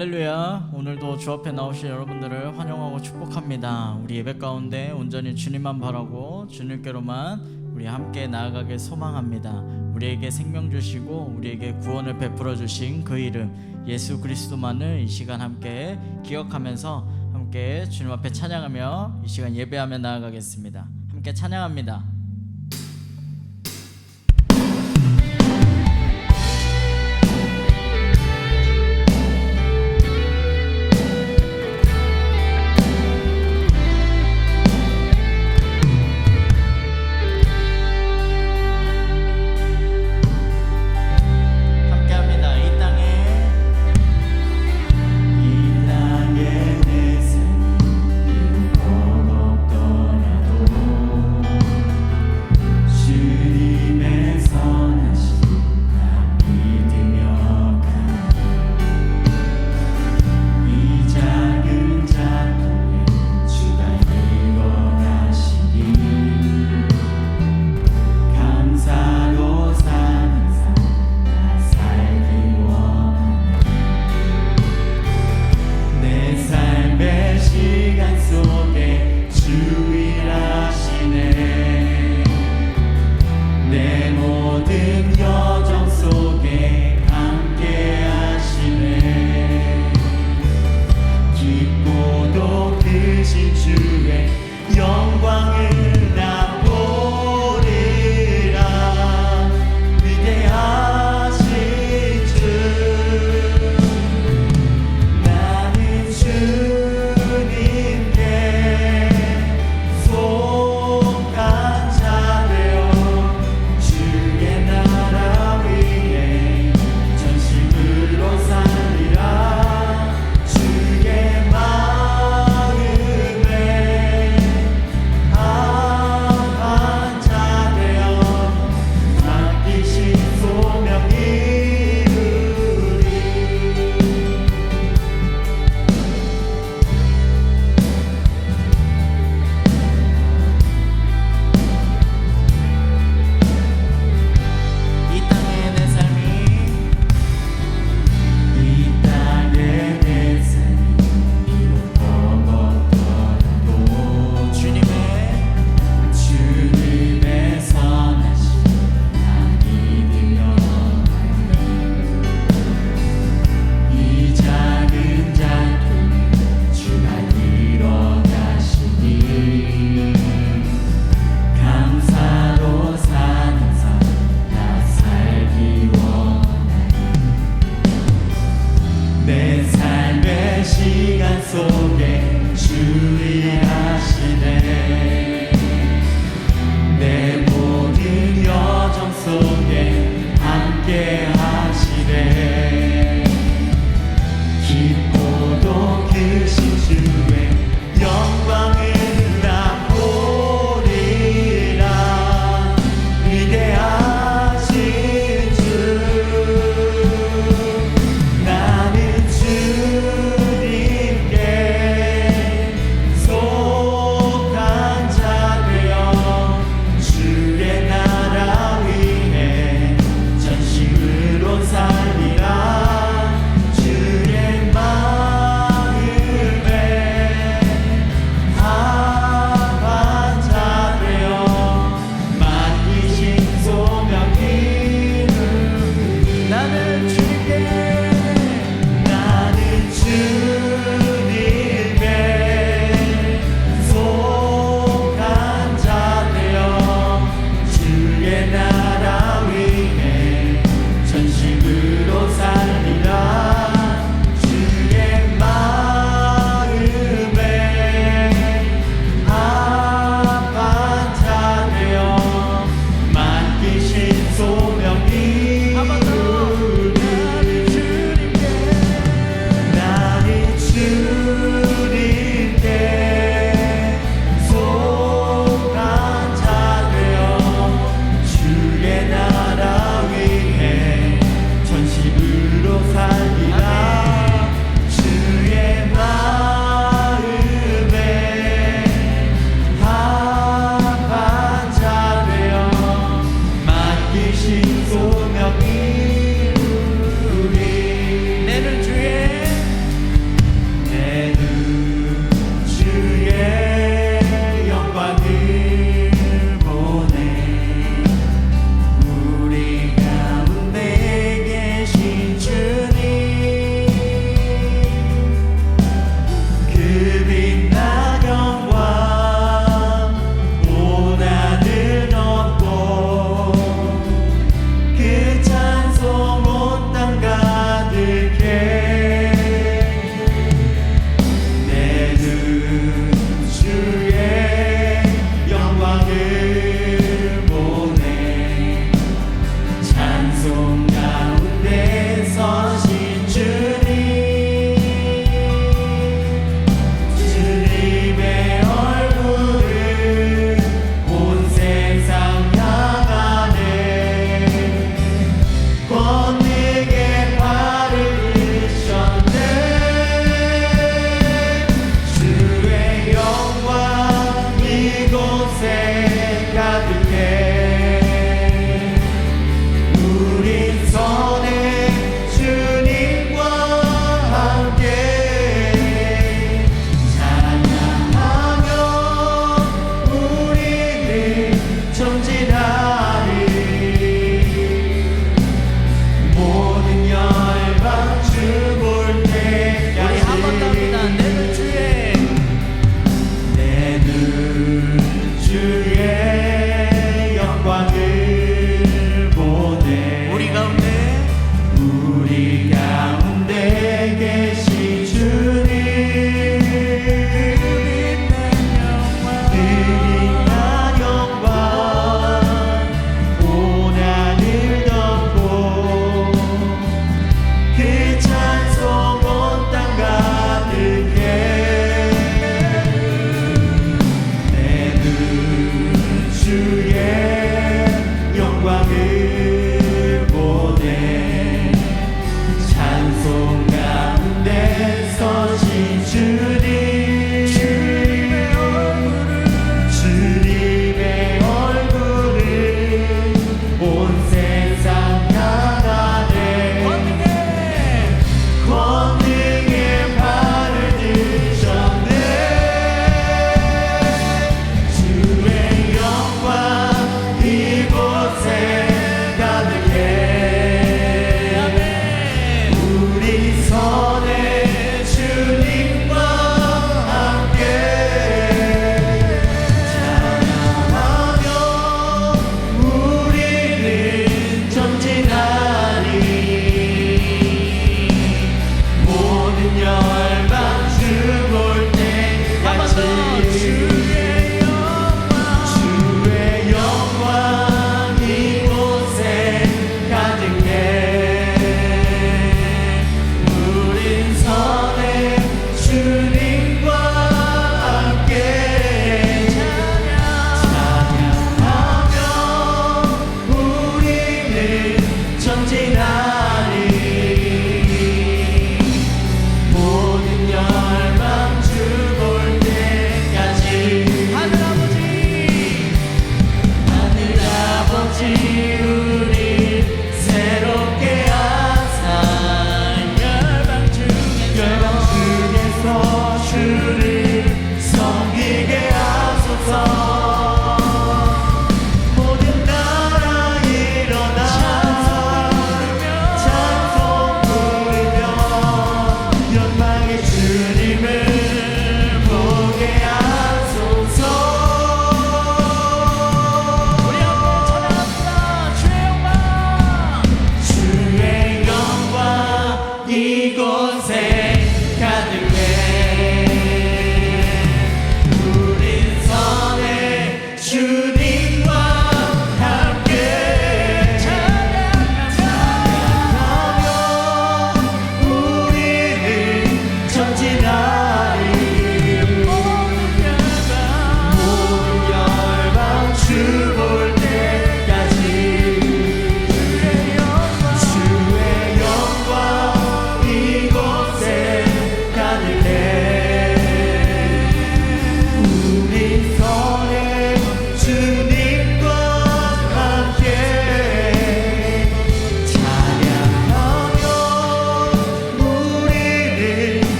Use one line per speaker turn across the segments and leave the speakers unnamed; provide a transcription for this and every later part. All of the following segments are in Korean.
할렐루야. 오늘도 주 앞에 나오신 여러분들을 환영하고 축복합니다. 우리 예배 가운데 온전히 주님만 바라고 주님께로만 우리 함께 나아가길 소망합니다. 우리에게 생명 주시고 우리에게 구원을 베풀어 주신 그 이름 예수 그리스도만을 이 시간 함께 기억하면서 함께 주님 앞에 찬양하며 이 시간 예배하며 나아가겠습니다. 함께 찬양합니다.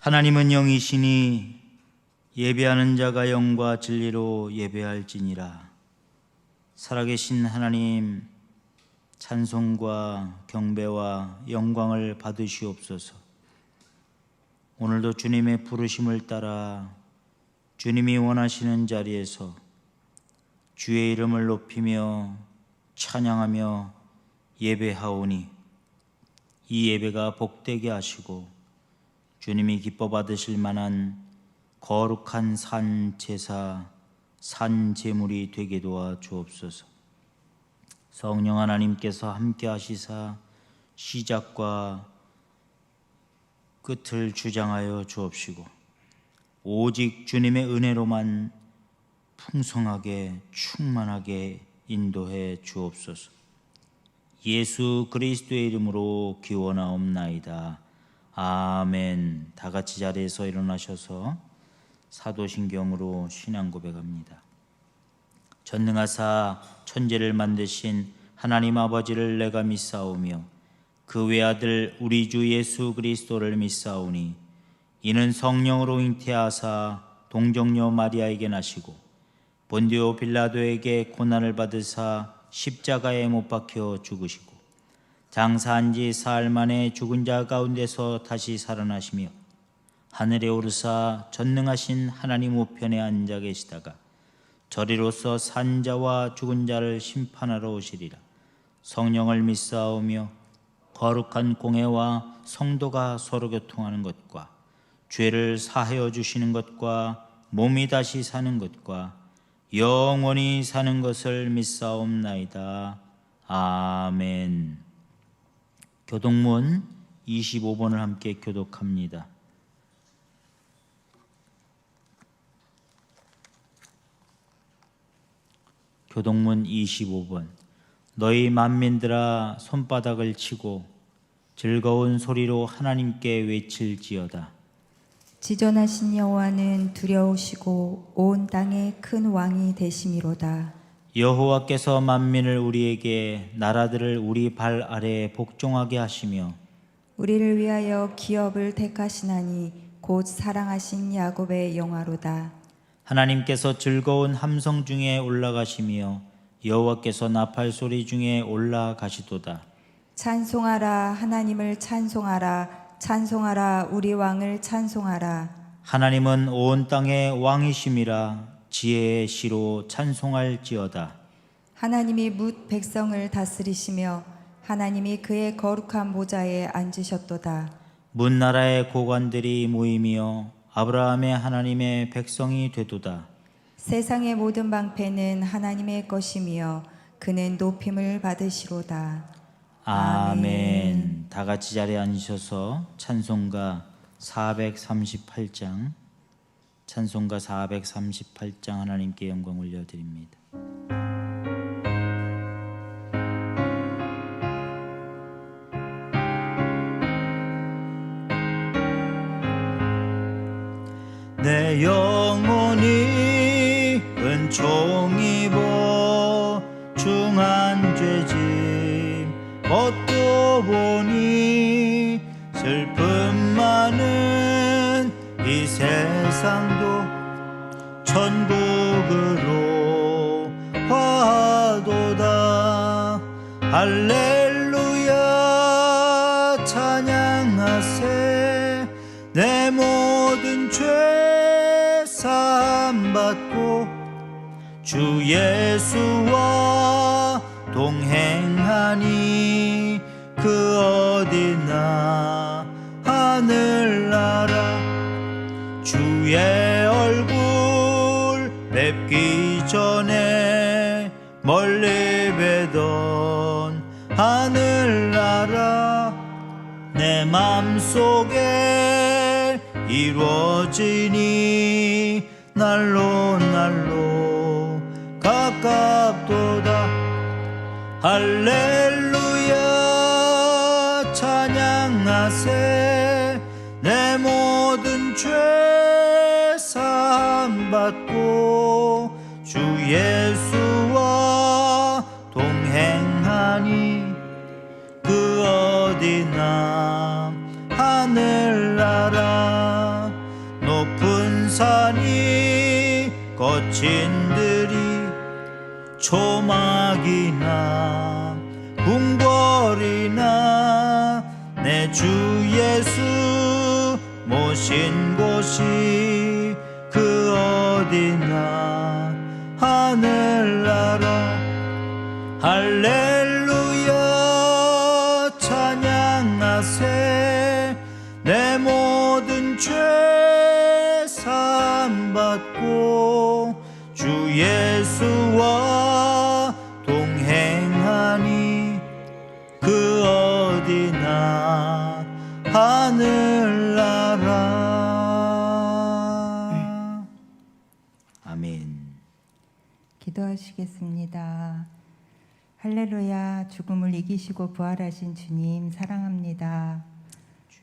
하나님은 영이시니 예배하는 자가 영과 진리로 예배할지니라. 살아계신 하나님, 찬송과 경배와 영광을 받으시옵소서. 오늘도 주님의 부르심을 따라 주님이 원하시는 자리에서 주의 이름을 높이며 찬양하며 예배하오니 이 예배가 복되게 하시고 주님이 기뻐 받으실 만한 거룩한 산 제사, 산 제물이 되게 도와 주옵소서. 성령 하나님께서 함께 하시사 시작과 끝을 주장하여 주옵시고 오직 주님의 은혜로만 풍성하게 충만하게 인도해 주옵소서. 예수 그리스도의 이름으로 기원하옵나이다. 아멘. 다 같이 자리에서 일어나셔서 사도신경으로 신앙 고백합니다. 전능하사 천지를 만드신 하나님 아버지를 내가 믿사오며 그 외아들 우리 주 예수 그리스도를 믿사오니 이는 성령으로 잉태하사 동정녀 마리아에게 나시고 본디오 빌라도에게 고난을 받으사 십자가에 못 박혀 죽으시고 장사한 지 사흘 만에 죽은 자 가운데서 다시 살아나시며 하늘에 오르사 전능하신 하나님 우편에 앉아 계시다가 저리로서 산 자와 죽은 자를 심판하러 오시리라. 성령을 믿사오며 거룩한 공회와 성도가 서로 교통하는 것과 죄를 사하여 주시는 것과 몸이 다시 사는 것과 영원히 사는 것을 믿사옵나이다. 아멘. 교독문 25번을 함께 교독합니다. 교독문 25번. 너희 만민들아 손바닥을 치고 즐거운 소리로 하나님께 외칠지어다.
지존하신 여호와는 두려우시고 온 땅에 큰 왕이 되심이로다.
여호와께서 만민을 우리에게 나라들을 우리 발 아래에 복종하게 하시며
우리를 위하여 기업을 택하시나니 곧 사랑하신 야곱의 영화로다.
하나님께서 즐거운 함성 중에 올라가시며 여호와께서 나팔 소리 중에 올라가시도다.
찬송하라 하나님을 찬송하라 찬송하라 우리 왕을 찬송하라.
하나님은 온 땅의 왕이심이라 지혜의 시로 찬송할지어다.
하나님이 뭇 백성을 다스리시며 하나님이 그의 거룩한 보좌에 앉으셨도다.
문 나라의 고관들이 모이며 아브라함의 하나님의 백성이 되도다.
세상의 모든 방패는 하나님의 것이며 그는 높임을 받으시로다.
아멘. 다 같이 자리에 앉으셔서 찬송가 438장 찬송가 438장 하나님께 영광 올려드립니다. 내 영혼이 은총 입어 중한 죄짐 얻고 보니 슬픔 많은 이 세상도 천국으로 화도다. 할렐루야 찬양하세. 내 모든 죄 사함받고 주 예수와 동행하니 그 어디나 하늘나라 주의 얼굴 뵙기 전에 멀리 뵈던 하늘나라 내 맘속에 이루어지니 날로 날로 가깝도다. 할렐루야 찬양하세. 내 모든 죄 사함받고 주 예수와 동행하니 그 어디나 하늘나라 거친들이 초막이나 궁궐이나 내 주 예수 모신 곳이 그 어디나 하늘나라 할렐루야 찬양하세 내 모든 죄 사함받고 주 예수와 동행하니 그 어디나 하늘나라. 아멘.
기도하시겠습니다. 할렐루야. 죽음을 이기시고 부활하신 주님 사랑합니다.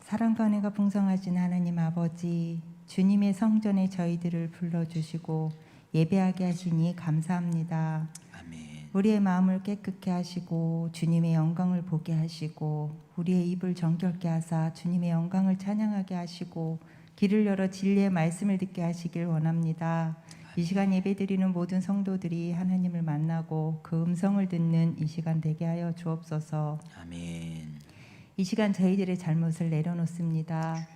사랑과 은혜가 풍성하신 하나님 아버지, 주님의 성전에 저희들을 불러주시고 예배하게 하시니 감사합니다.
아멘.
우리의 마음을 깨끗게 하시고 주님의 영광을 보게 하시고 우리의 입을 정결케 하사 주님의 영광을 찬양하게 하시고 길을 열어 진리의 말씀을 듣게 하시길 원합니다. 이 시간 예배드리는 모든 성도들이 하나님을 만나고 그 음성을 듣는 이 시간 되게 하여 주옵소서.
아멘.
이 시간 저희들의 잘못을 내려놓습니다.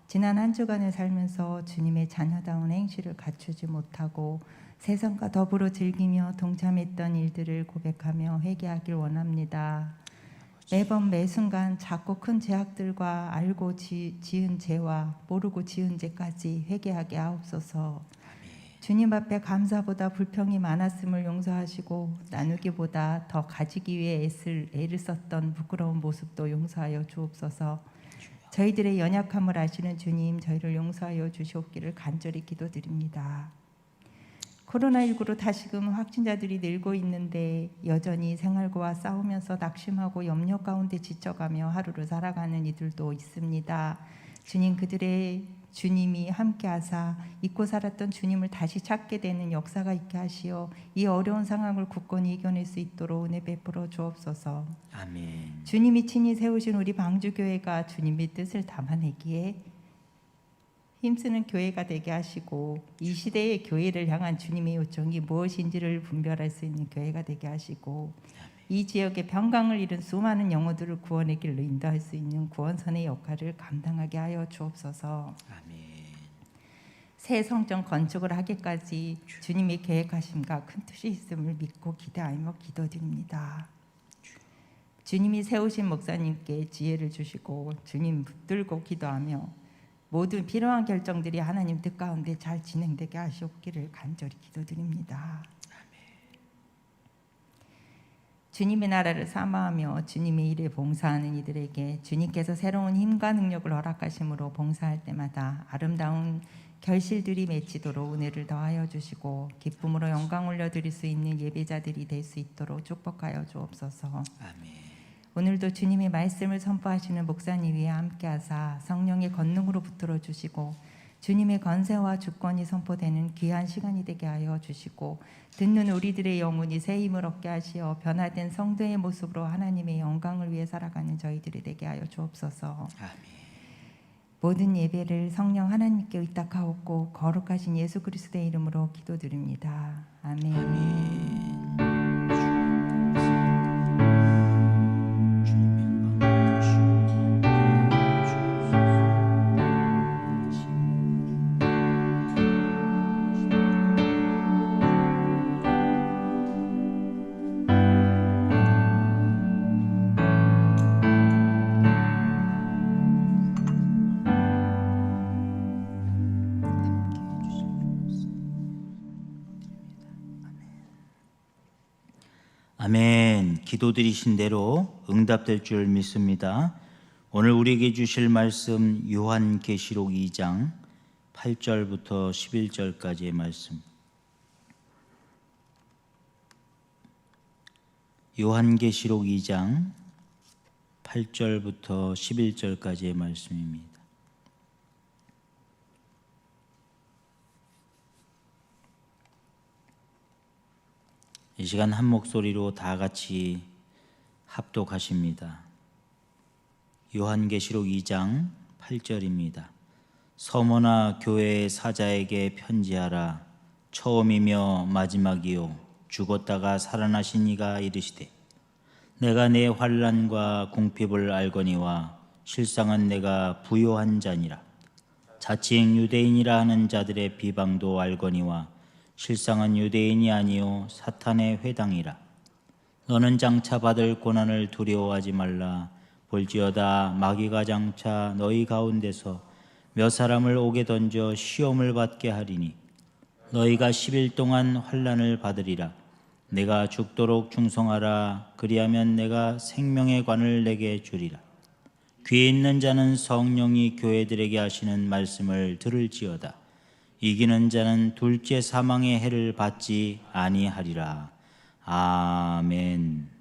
지난 한 주간을 살면서 주님의 자녀다운 행실을 갖추지 못하고 세상과 더불어 즐기며 동참했던 일들을 고백하며 회개하길 원합니다. 매번 매순간 작고 큰 죄악들과 알고 지은 죄와 모르고 지은 죄까지 회개하게 하옵소서. 주님 앞에 감사보다 불평이 많았음을 용서하시고 나누기보다 더 가지기 위해 애를 썼던 부끄러운 모습도 용서하여 주옵소서. 저희들의 연약함을 아시는 주님, 저희를 용서하여 주시옵기를 간절히 기도드립니다. 코로나19로 다시금 확진자들이 늘고 있는데 여전히 생활고와 싸우면서 낙심하고 염려 가운데 지쳐가며 하루를 살아가는 이들도 있습니다. 주님, 그들의 주님이 함께하사 잊고 살았던 주님을 다시 찾게 되는 역사가 있게 하시어 이 어려운 상황을 굳건히 이겨낼 수 있도록 은혜 베풀어 주옵소서.
아멘.
주님이 친히 세우신 우리 방주교회가 주님의 뜻을 담아내기에 힘쓰는 교회가 되게 하시고 이 시대의 교회를 향한 주님의 요청이 무엇인지를 분별할 수 있는 교회가 되게 하시고 이 지역의 평강을 잃은 수많은 영혼들을 구원의 길로 인도할 수 있는 구원선의 역할을 감당하게 하여 주옵소서.
아멘.
새 성전 건축을 하기까지 주님이 계획하심과 큰 뜻이 있음을 믿고 기대하며 기도드립니다. 주님이 세우신 목사님께 지혜를 주시고 주님 붙들고 기도하며 모든 필요한 결정들이 하나님 뜻 가운데 잘 진행되게 하시옵기를 간절히 기도드립니다. 주님의 나라를 사모하며 주님의 일에 봉사하는 이들에게 주님께서 새로운 힘과 능력을 허락하심으로 봉사할 때마다 아름다운 결실들이 맺히도록 은혜를 더하여 주시고 기쁨으로 영광 올려드릴 수 있는 예배자들이 될 수 있도록 축복하여 주옵소서.
아멘.
오늘도 주님의 말씀을 선포하시는 목사님 위에 함께하사 성령의 권능으로 붙들어 주시고 주님의 권세와 주권이 선포되는 귀한 시간이 되게 하여 주시고 듣는 우리들의 영혼이 새 힘을 얻게 하시어 변화된 성도의 모습으로 하나님의 영광을 위해 살아가는 저희들이 되게 하여 주옵소서.
아멘.
모든 예배를 성령 하나님께 의탁하옵고 거룩하신 예수 그리스도의 이름으로 기도드립니다. 아멘.
아멘. 아멘. 기도드리신 대로 응답될 줄 믿습니다. 오늘 우리에게 주실 말씀 요한계시록 2장 8절부터 11절까지의 말씀. 요한계시록 2장 8절부터 11절까지의 말씀입니다. 이 시간 한 목소리로 다 같이 합독하십니다. 요한계시록 2장 8절입니다. 서머나 교회의 사자에게 편지하라. 처음이며 마지막이요 죽었다가 살아나신 이가 이르시되 내가 내 환난과 궁핍을 알거니와 실상은 내가 부요한 자니라. 자칭 유대인이라 하는 자들의 비방도 알거니와 실상은 유대인이 아니요 사탄의 회당이라. 너는 장차 받을 고난을 두려워하지 말라. 볼지어다 마귀가 장차 너희 가운데서 몇 사람을 옥에 던져 시험을 받게 하리니 너희가 10일 동안 환난을 받으리라. 내가 죽도록 충성하라. 그리하면 내가 생명의 관을 내게 주리라. 귀에 있는 자는 성령이 교회들에게 하시는 말씀을 들을지어다. 이기는 자는 둘째 사망의 해를 받지 아니하리라. 아멘.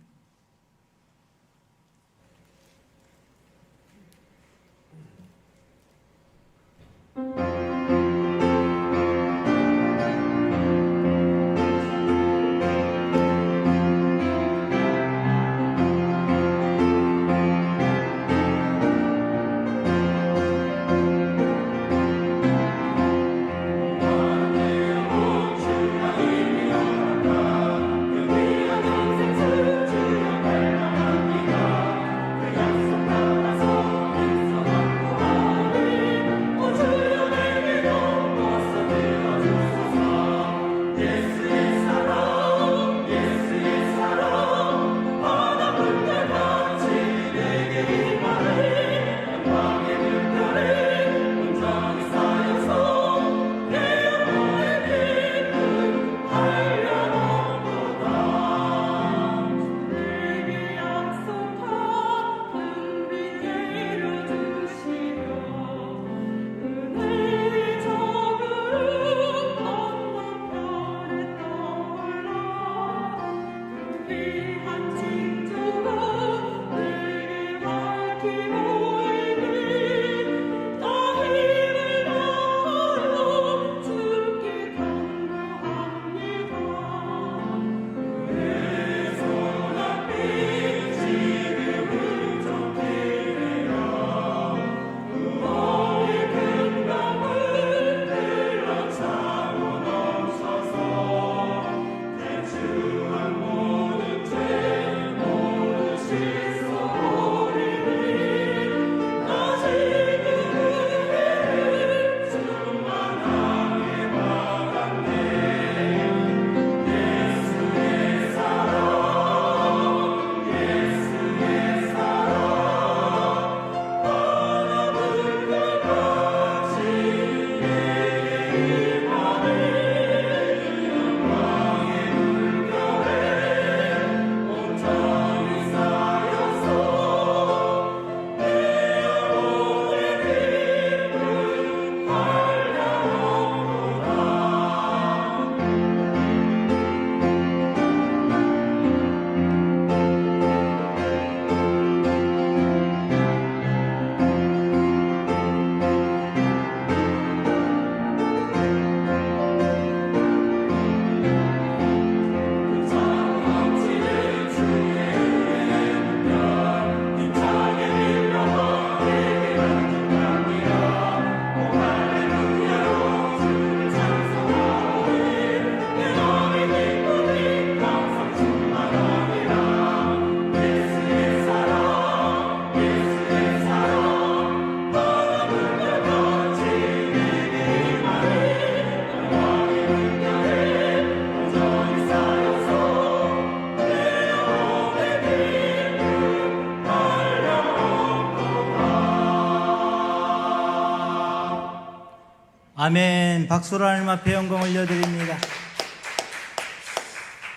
아멘. 박수로 하나님 앞에 영광 올려드립니다.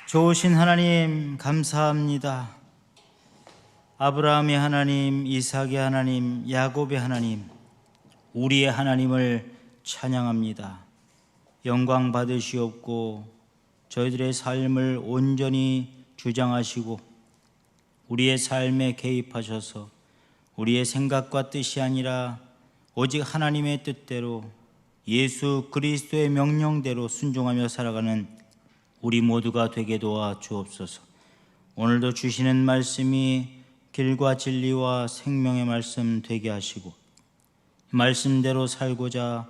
좋으신 하나님 감사합니다. 아브라함의 하나님, 이삭의 하나님, 야곱의 하나님, 우리의 하나님을 찬양합니다. 영광 받으시옵고 저희들의 삶을 온전히 주장하시고 우리의 삶에 개입하셔서 우리의 생각과 뜻이 아니라 오직 하나님의 뜻대로 예수 그리스도의 명령대로 순종하며 살아가는 우리 모두가 되게 도와 주옵소서. 오늘도 주시는 말씀이 길과 진리와 생명의 말씀 되게 하시고 말씀대로 살고자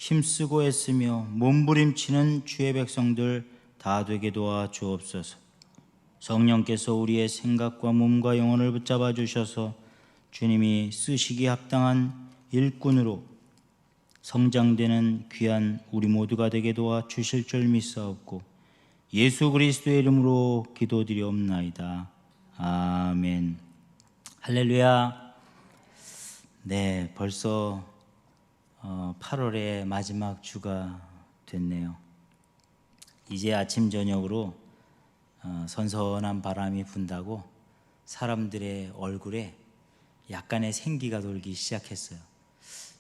힘쓰고 애쓰며 몸부림치는 주의 백성들 다 되게 도와 주옵소서. 성령께서 우리의 생각과 몸과 영혼을 붙잡아 주셔서 주님이 쓰시기에 합당한 일꾼으로 성장되는 귀한 우리 모두가 되게 도와 주실 줄 믿사옵고 예수 그리스도의 이름으로 기도드리옵나이다. 아멘. 할렐루야. 네, 벌써 8월의 마지막 주가 됐네요. 이제 아침 저녁으로 선선한 바람이 분다고 사람들의 얼굴에 약간의 생기가 돌기 시작했어요.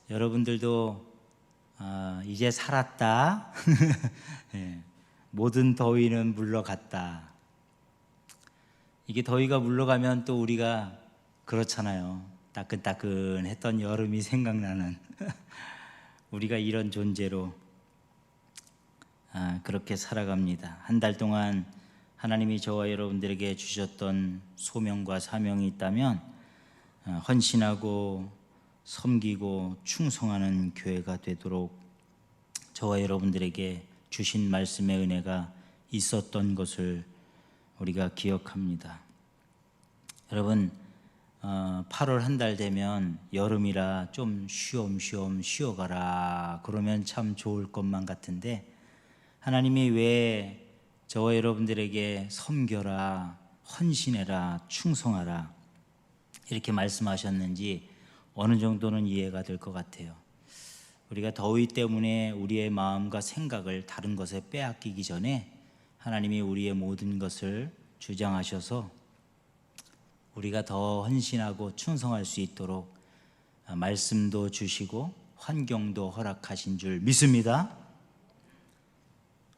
여러분들도 이제 살았다. 네, 모든 더위는 물러갔다. 이게 더위가 물러가면 또 우리가 그렇잖아요. 따끈따끈했던 여름이 생각나는 우리가 이런 존재로 그렇게 살아갑니다. 한 달 동안 하나님이 저와 여러분들에게 주셨던 소명과 사명이 있다면 헌신하고 섬기고 충성하는 교회가 되도록 저와 여러분들에게 주신 말씀의 은혜가 있었던 것을 우리가 기억합니다. 여러분 8월 한 달 되면 여름이라 좀 쉬엄쉬엄 쉬어가라 그러면 참 좋을 것만 같은데 하나님이 왜 저와 여러분들에게 섬겨라, 헌신해라, 충성하라 이렇게 말씀하셨는지 어느 정도는 이해가 될 것 같아요. 우리가 더위 때문에 우리의 마음과 생각을 다른 것에 빼앗기기 전에 하나님이 우리의 모든 것을 주장하셔서 우리가 더 헌신하고 충성할 수 있도록 말씀도 주시고 환경도 허락하신 줄 믿습니다.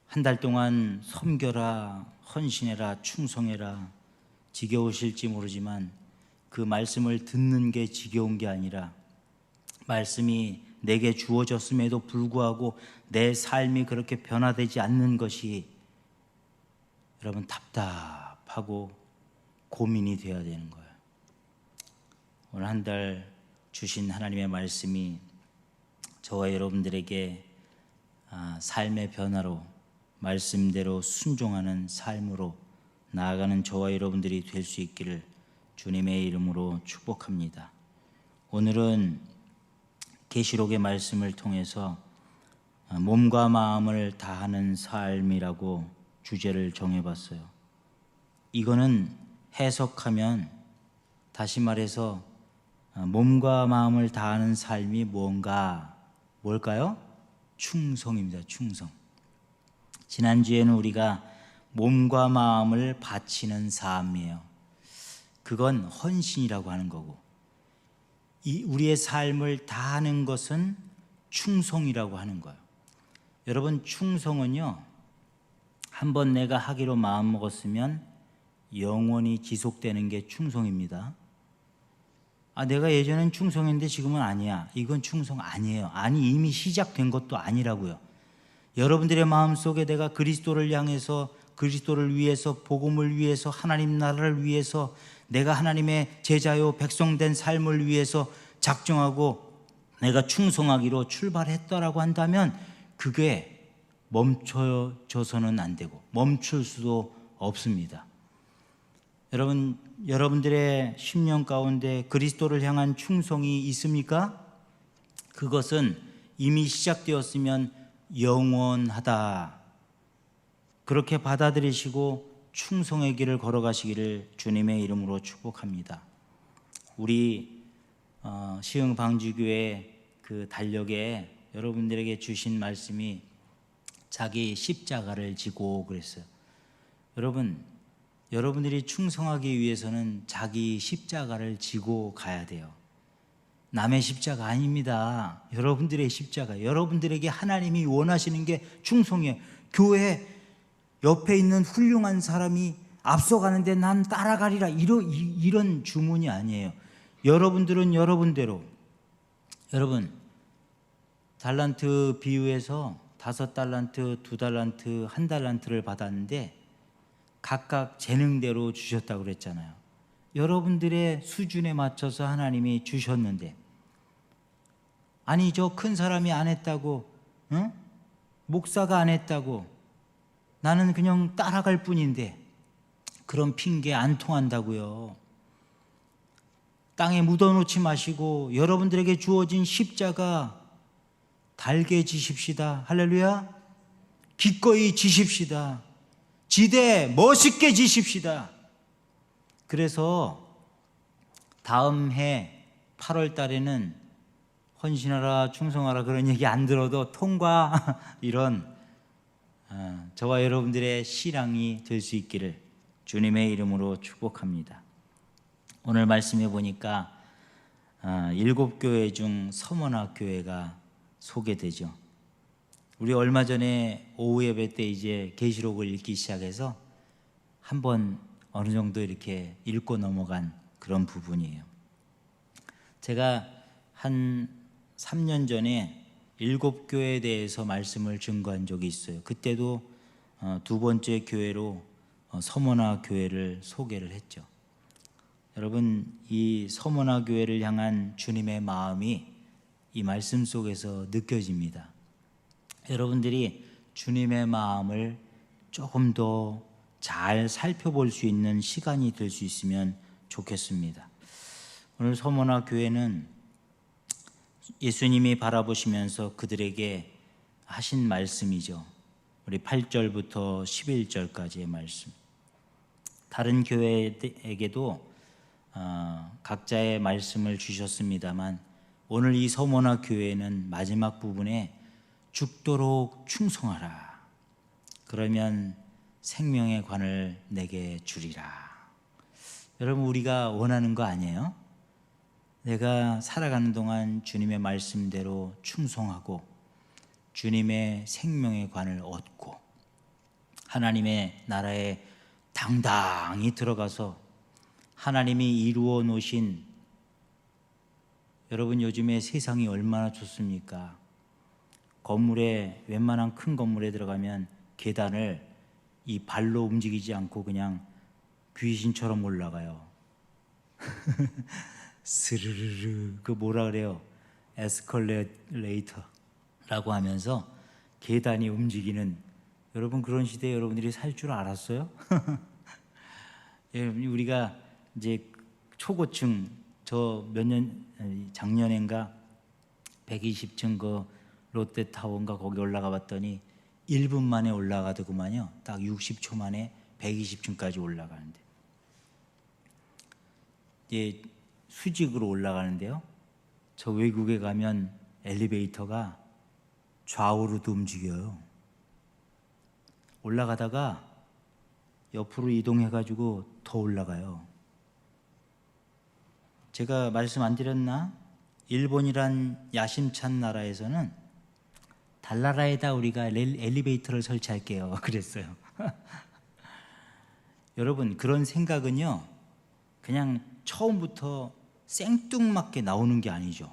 한 달 동안 섬겨라, 헌신해라, 충성해라 지겨우실지 모르지만 그 말씀을 듣는 게 지겨운 게 아니라 말씀이 내게 주어졌음에도 불구하고 내 삶이 그렇게 변화되지 않는 것이 여러분 답답하고 고민이 되어야 되는 거예요. 오늘 한 달 주신 하나님의 말씀이 저와 여러분들에게 삶의 변화로 말씀대로 순종하는 삶으로 나아가는 저와 여러분들이 될 수 있기를 주님의 이름으로 축복합니다. 오늘은 계시록의 말씀을 통해서 몸과 마음을 다하는 삶이라고 주제를 정해봤어요. 이거는 해석하면 다시 말해서 몸과 마음을 다하는 삶이 뭘까요? 충성입니다. 충성. 지난주에는 우리가 몸과 마음을 바치는 삶이에요. 그건 헌신이라고 하는 거고 우리의 삶을 다하는 것은 충성이라고 하는 거예요. 여러분 충성은요 한번 내가 하기로 마음먹었으면 영원히 지속되는 게 충성입니다. 내가 예전엔 충성했는데 지금은 아니야. 이건 충성 아니에요. 아니 이미 시작된 것도 아니라고요. 여러분들의 마음속에 내가 그리스도를 향해서 그리스도를 위해서 복음을 위해서 하나님 나라를 위해서 내가 하나님의 제자요 백성된 삶을 위해서 작정하고 내가 충성하기로 출발했다라고 한다면 그게 멈춰져서는 안 되고 멈출 수도 없습니다. 여러분들의 심령 가운데 그리스도를 향한 충성이 있습니까? 그것은 이미 시작되었으면 영원하다. 그렇게 받아들이시고 충성의 길을 걸어가시기를 주님의 이름으로 축복합니다. 우리 시흥 방주교회 그 달력에 여러분들에게 주신 말씀이 자기 십자가를 지고 그랬어요. 여러분들이 충성하기 위해서는 자기 십자가를 지고 가야 돼요. 남의 십자가 아닙니다. 여러분들의 십자가. 여러분들에게 하나님이 원하시는 게 충성이에요. 교회 옆에 있는 훌륭한 사람이 앞서가는데 난 따라가리라 이런 주문이 아니에요. 여러분들은 여러분대로. 여러분 달란트 비유에서 5달란트, 2달란트, 1달란트를 받았는데 각각 재능대로 주셨다고 그랬잖아요. 여러분들의 수준에 맞춰서 하나님이 주셨는데 아니 저 큰 사람이 안 했다고 응? 목사가 안 했다고, 나는 그냥 따라갈 뿐인데, 그런 핑계 안 통한다고요. 땅에 묻어놓지 마시고 여러분들에게 주어진 십자가 달게 지십시다. 할렐루야. 기꺼이 지십시다. 지대 멋있게 지십시다. 그래서 다음 해 8월 달에는 헌신하라 충성하라 그런 얘기 안 들어도 통과 이런 저와 여러분들의 신앙이 될 수 있기를 주님의 이름으로 축복합니다. 오늘 말씀해 보니까 7교회 중 서머나 교회가 소개되죠. 우리 얼마 전에 오후 예배 때 이제 계시록을 읽기 시작해서 한번 어느 정도 이렇게 읽고 넘어간 그런 부분이에요. 제가 한 3년 전에 7교회에 대해서 말씀을 증거한 적이 있어요. 그때도 두 번째 교회로 서머나 교회를 소개를 했죠. 여러분, 이 서머나 교회를 향한 주님의 마음이 이 말씀 속에서 느껴집니다. 여러분들이 주님의 마음을 조금 더 잘 살펴볼 수 있는 시간이 될 수 있으면 좋겠습니다. 오늘 서머나 교회는 예수님이 바라보시면서 그들에게 하신 말씀이죠. 우리 8절부터 11절까지의 말씀. 다른 교회에게도 각자의 말씀을 주셨습니다만 오늘 이 서머나 교회는 마지막 부분에 죽도록 충성하라. 그러면 생명의 관을 내게 주리라. 여러분, 우리가 원하는 거 아니에요? 내가 살아가는 동안 주님의 말씀대로 충성하고 주님의 생명의 관을 얻고 하나님의 나라에 당당히 들어가서 하나님이 이루어 놓으신, 여러분 요즘에 세상이 얼마나 좋습니까? 건물에, 웬만한 큰 건물에 들어가면 계단을 이 발로 움직이지 않고 그냥 귀신처럼 올라가요. 스르르르, 그 뭐라 그래요? 에스컬레이터라고 하면서 계단이 움직이는, 여러분 그런 시대에 여러분들이 살 줄 알았어요? 우리가 이제 초고층, 저 몇 년, 작년인가 120층 그 롯데타워인가 거기 올라가 봤더니 1분 만에 올라가더구만요. 딱 60초 만에 120층까지 올라가는데, 이제 수직으로 올라가는데요. 저 외국에 가면 엘리베이터가 좌우로도 움직여요. 올라가다가 옆으로 이동해가지고 더 올라가요. 제가 말씀 안 드렸나? 일본이란 야심찬 나라에서는 달나라에다 우리가 엘리베이터를 설치할게요. 그랬어요. 여러분, 그런 생각은요, 그냥 처음부터 생뚱맞게 나오는 게 아니죠.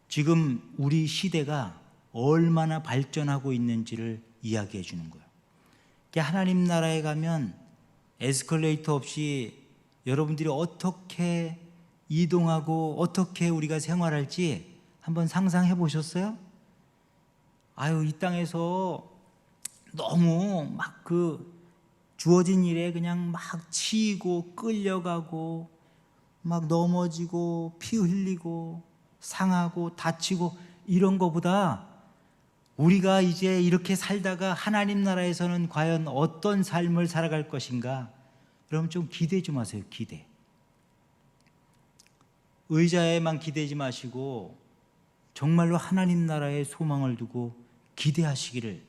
지금 우리 시대가 얼마나 발전하고 있는지를 이야기해 주는 거예요. 하나님 나라에 가면 에스컬레이터 없이 여러분들이 어떻게 이동하고 어떻게 우리가 생활할지 한번 상상해 보셨어요? 아유, 이 땅에서 너무 막 그 주어진 일에 그냥 막 치이고 끌려가고 막 넘어지고 피 흘리고 상하고 다치고 이런 거보다 우리가 이제 이렇게 살다가 하나님 나라에서는 과연 어떤 삶을 살아갈 것인가, 여러분 좀 기대 좀 하세요. 기대. 의자에만 기대지 마시고 정말로 하나님 나라에 소망을 두고 기대하시기를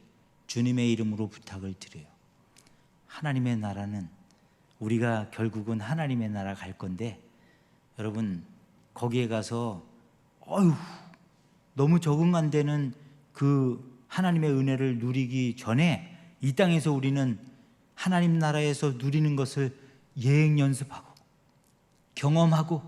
주님의 이름으로 부탁을 드려요. 하나님의 나라는, 우리가 결국은 하나님의 나라 갈 건데, 여러분 거기에 가서 너무 적응 안 되는 그 하나님의 은혜를 누리기 전에 이 땅에서 우리는 하나님 나라에서 누리는 것을 예행 연습하고 경험하고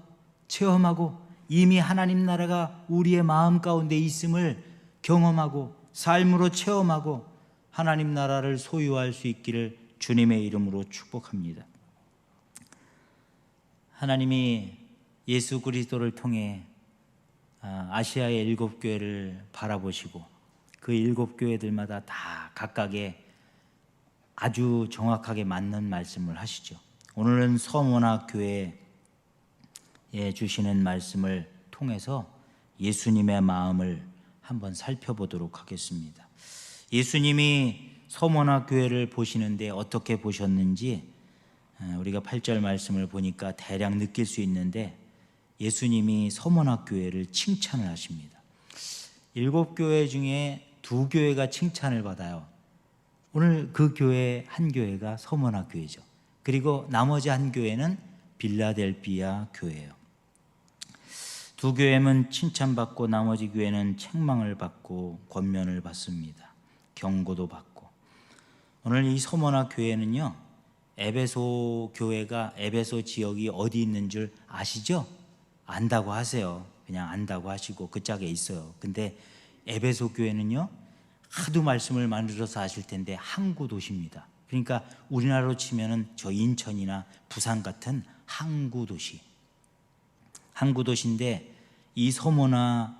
체험하고 이미 하나님 나라가 우리의 마음 가운데 있음을 경험하고 삶으로 체험하고 하나님 나라를 소유할 수 있기를 주님의 이름으로 축복합니다. 하나님이 예수 그리스도를 통해 아시아의 7교회를 바라보시고 그 7교회들마다 다 각각의 아주 정확하게 맞는 말씀을 하시죠. 오늘은 서머나 교회에 주시는 말씀을 통해서 예수님의 마음을 한번 살펴보도록 하겠습니다. 예수님이 서머나 교회를 보시는데 어떻게 보셨는지 우리가 8절 말씀을 보니까 대략 느낄 수 있는데, 예수님이 서머나 교회를 칭찬을 하십니다. 7교회 중에 2교회가 칭찬을 받아요. 오늘 그 교회 한 교회가 서머나 교회죠. 그리고 나머지 한 교회는 빌라델비아 교회예요. 2교회는 칭찬받고 나머지 교회는 책망을 받고 권면을 받습니다. 경고도 받고. 오늘 이 서머나 교회는요, 에베소 교회가 에베소 지역이 어디 있는 줄 아시죠? 안다고 하세요. 그냥 안다고 하시고 그 짝에 있어요. 근데 에베소 교회는요, 하도 말씀을 많이 들어서 아실 텐데 항구 도시입니다. 그러니까 우리나라로 치면은 저 인천이나 부산 같은 항구 도시. 항구 도시인데 이 서머나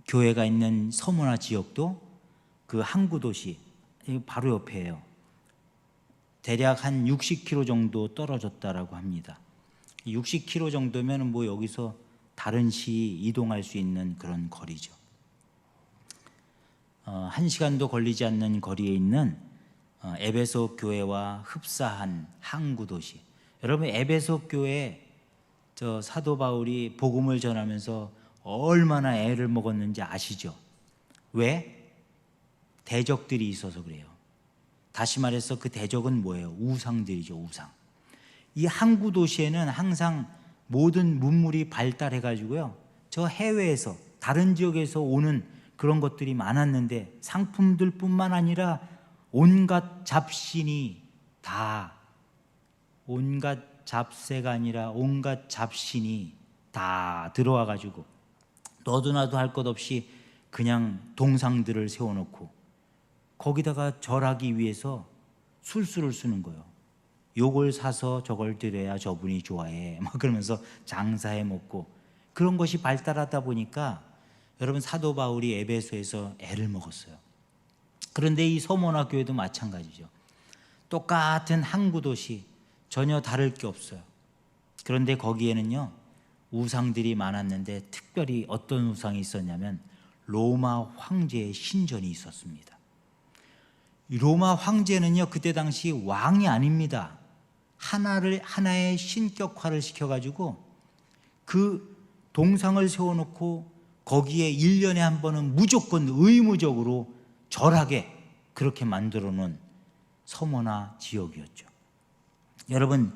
교회가 있는 서머나 지역도 그 항구 도시 바로 옆에예요. 대략 한 60km 정도 떨어졌다라고 합니다. 60km 정도면 뭐 여기서 다른 시 이동할 수 있는 그런 거리죠. 1시간도 걸리지 않는 거리에 있는 에베소 교회와 흡사한 항구 도시. 여러분, 에베소 교회 저 사도 바울이 복음을 전하면서 얼마나 애를 먹었는지 아시죠? 왜? 대적들이 있어서 그래요. 다시 말해서 그 대적은 뭐예요? 우상들이죠, 우상. 이 항구 도시에는 항상 모든 문물이 발달해 가지고요, 저 해외에서 다른 지역에서 오는 그런 것들이 많았는데, 상품들뿐만 아니라 온갖 잡신이 다, 온갖 잡새가 아니라 온갖 잡신이 다 들어와 가지고 너도 나도 할 것 없이 그냥 동상들을 세워놓고 거기다가 절하기 위해서 술수를 쓰는 거예요. 요걸 사서 저걸 드려야 저분이 좋아해, 막 그러면서 장사해 먹고, 그런 것이 발달하다 보니까 여러분, 사도 바울이 에베소에서 애를 먹었어요. 그런데 이 서머나 교회도 마찬가지죠. 똑같은 항구 도시, 전혀 다를 게 없어요. 그런데 거기에는요, 우상들이 많았는데 특별히 어떤 우상이 있었냐면 로마 황제의 신전이 있었습니다. 이 로마 황제는요, 그때 당시 왕이 아닙니다. 하나의 신격화를 시켜가지고 그 동상을 세워놓고 거기에 1년에 한 번은 무조건 의무적으로 절하게 그렇게 만들어 놓은 서머나 지역이었죠. 여러분,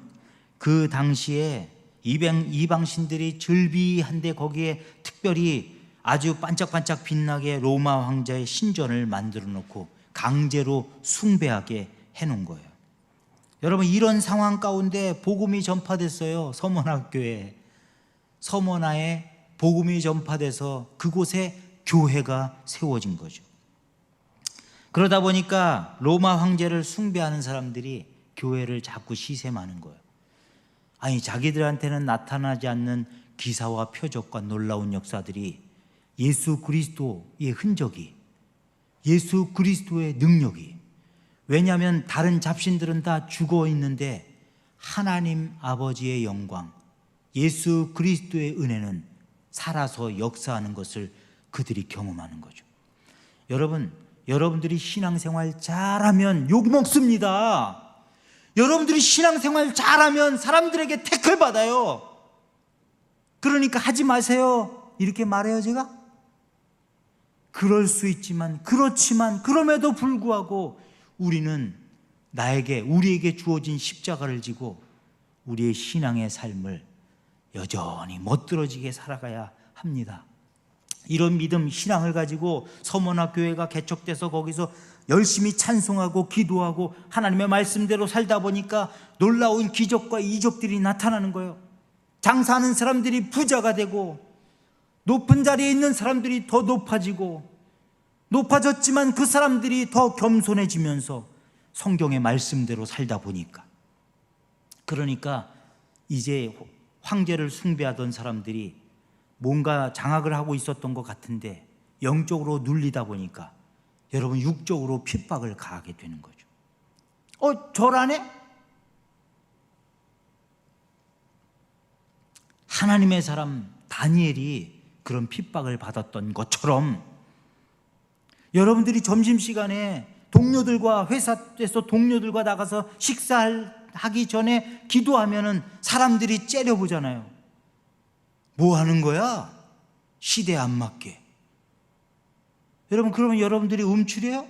그 당시에 이방신들이 즐비한데 거기에 특별히 아주 반짝반짝 빛나게 로마 황제의 신전을 만들어 놓고 강제로 숭배하게 해놓은 거예요. 여러분, 이런 상황 가운데 복음이 전파됐어요. 서머나 교회에. 서머나에 복음이 전파돼서 그곳에 교회가 세워진 거죠. 그러다 보니까 로마 황제를 숭배하는 사람들이 교회를 자꾸 시샘하는 거예요. 아니, 자기들한테는 나타나지 않는 기사와 표적과 놀라운 역사들이, 예수 그리스도의 흔적이, 예수 그리스도의 능력이, 왜냐하면 다른 잡신들은 다 죽어 있는데 하나님 아버지의 영광, 예수 그리스도의 은혜는 살아서 역사하는 것을 그들이 경험하는 거죠. 여러분, 여러분들이 신앙생활 잘하면 욕 먹습니다. 여러분들이 신앙생활 잘하면 사람들에게 태클 받아요. 그러니까 하지 마세요, 이렇게 말해요, 제가? 그럴 수 있지만, 그렇지만 그럼에도 불구하고 우리는 우리에게 주어진 십자가를 지고 우리의 신앙의 삶을 여전히 멋들어지게 살아가야 합니다. 이런 믿음, 신앙을 가지고 서머나 교회가 개척돼서 거기서 열심히 찬송하고 기도하고 하나님의 말씀대로 살다 보니까 놀라운 기적과 이적들이 나타나는 거예요. 장사하는 사람들이 부자가 되고, 높은 자리에 있는 사람들이 더 높아졌지만 그 사람들이 더 겸손해지면서 성경의 말씀대로 살다 보니까, 그러니까 이제 황제를 숭배하던 사람들이 뭔가 장악을 하고 있었던 것 같은데 영적으로 눌리다 보니까 여러분 육적으로 핍박을 가하게 되는 거죠. 절하네? 하나님의 사람 다니엘이 그런 핍박을 받았던 것처럼 여러분들이 점심시간에 동료들과 회사에서 동료들과 나가서 식사하기 전에 기도하면은 사람들이 째려보잖아요. 뭐 하는 거야? 시대에 안 맞게. 여러분, 그러면 여러분들이 움츠려요?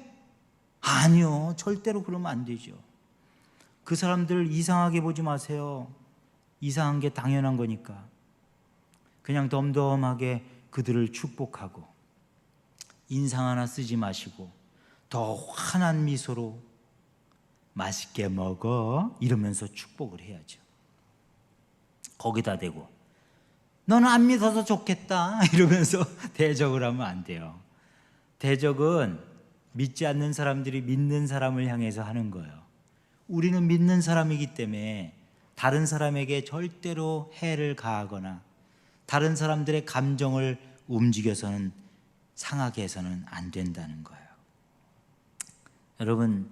아니요, 절대로 그러면 안 되죠. 그 사람들 이상하게 보지 마세요. 이상한 게 당연한 거니까. 그냥 덤덤하게 그들을 축복하고 인상 하나 쓰지 마시고 더 환한 미소로 맛있게 먹어 이러면서 축복을 해야죠. 거기다 대고 너는 안 믿어서 좋겠다 이러면서 대적을 하면 안 돼요. 대적은 믿지 않는 사람들이 믿는 사람을 향해서 하는 거예요. 우리는 믿는 사람이기 때문에 다른 사람에게 절대로 해를 가하거나 다른 사람들의 감정을 움직여서는 상하게 해서는 안 된다는 거예요. 여러분,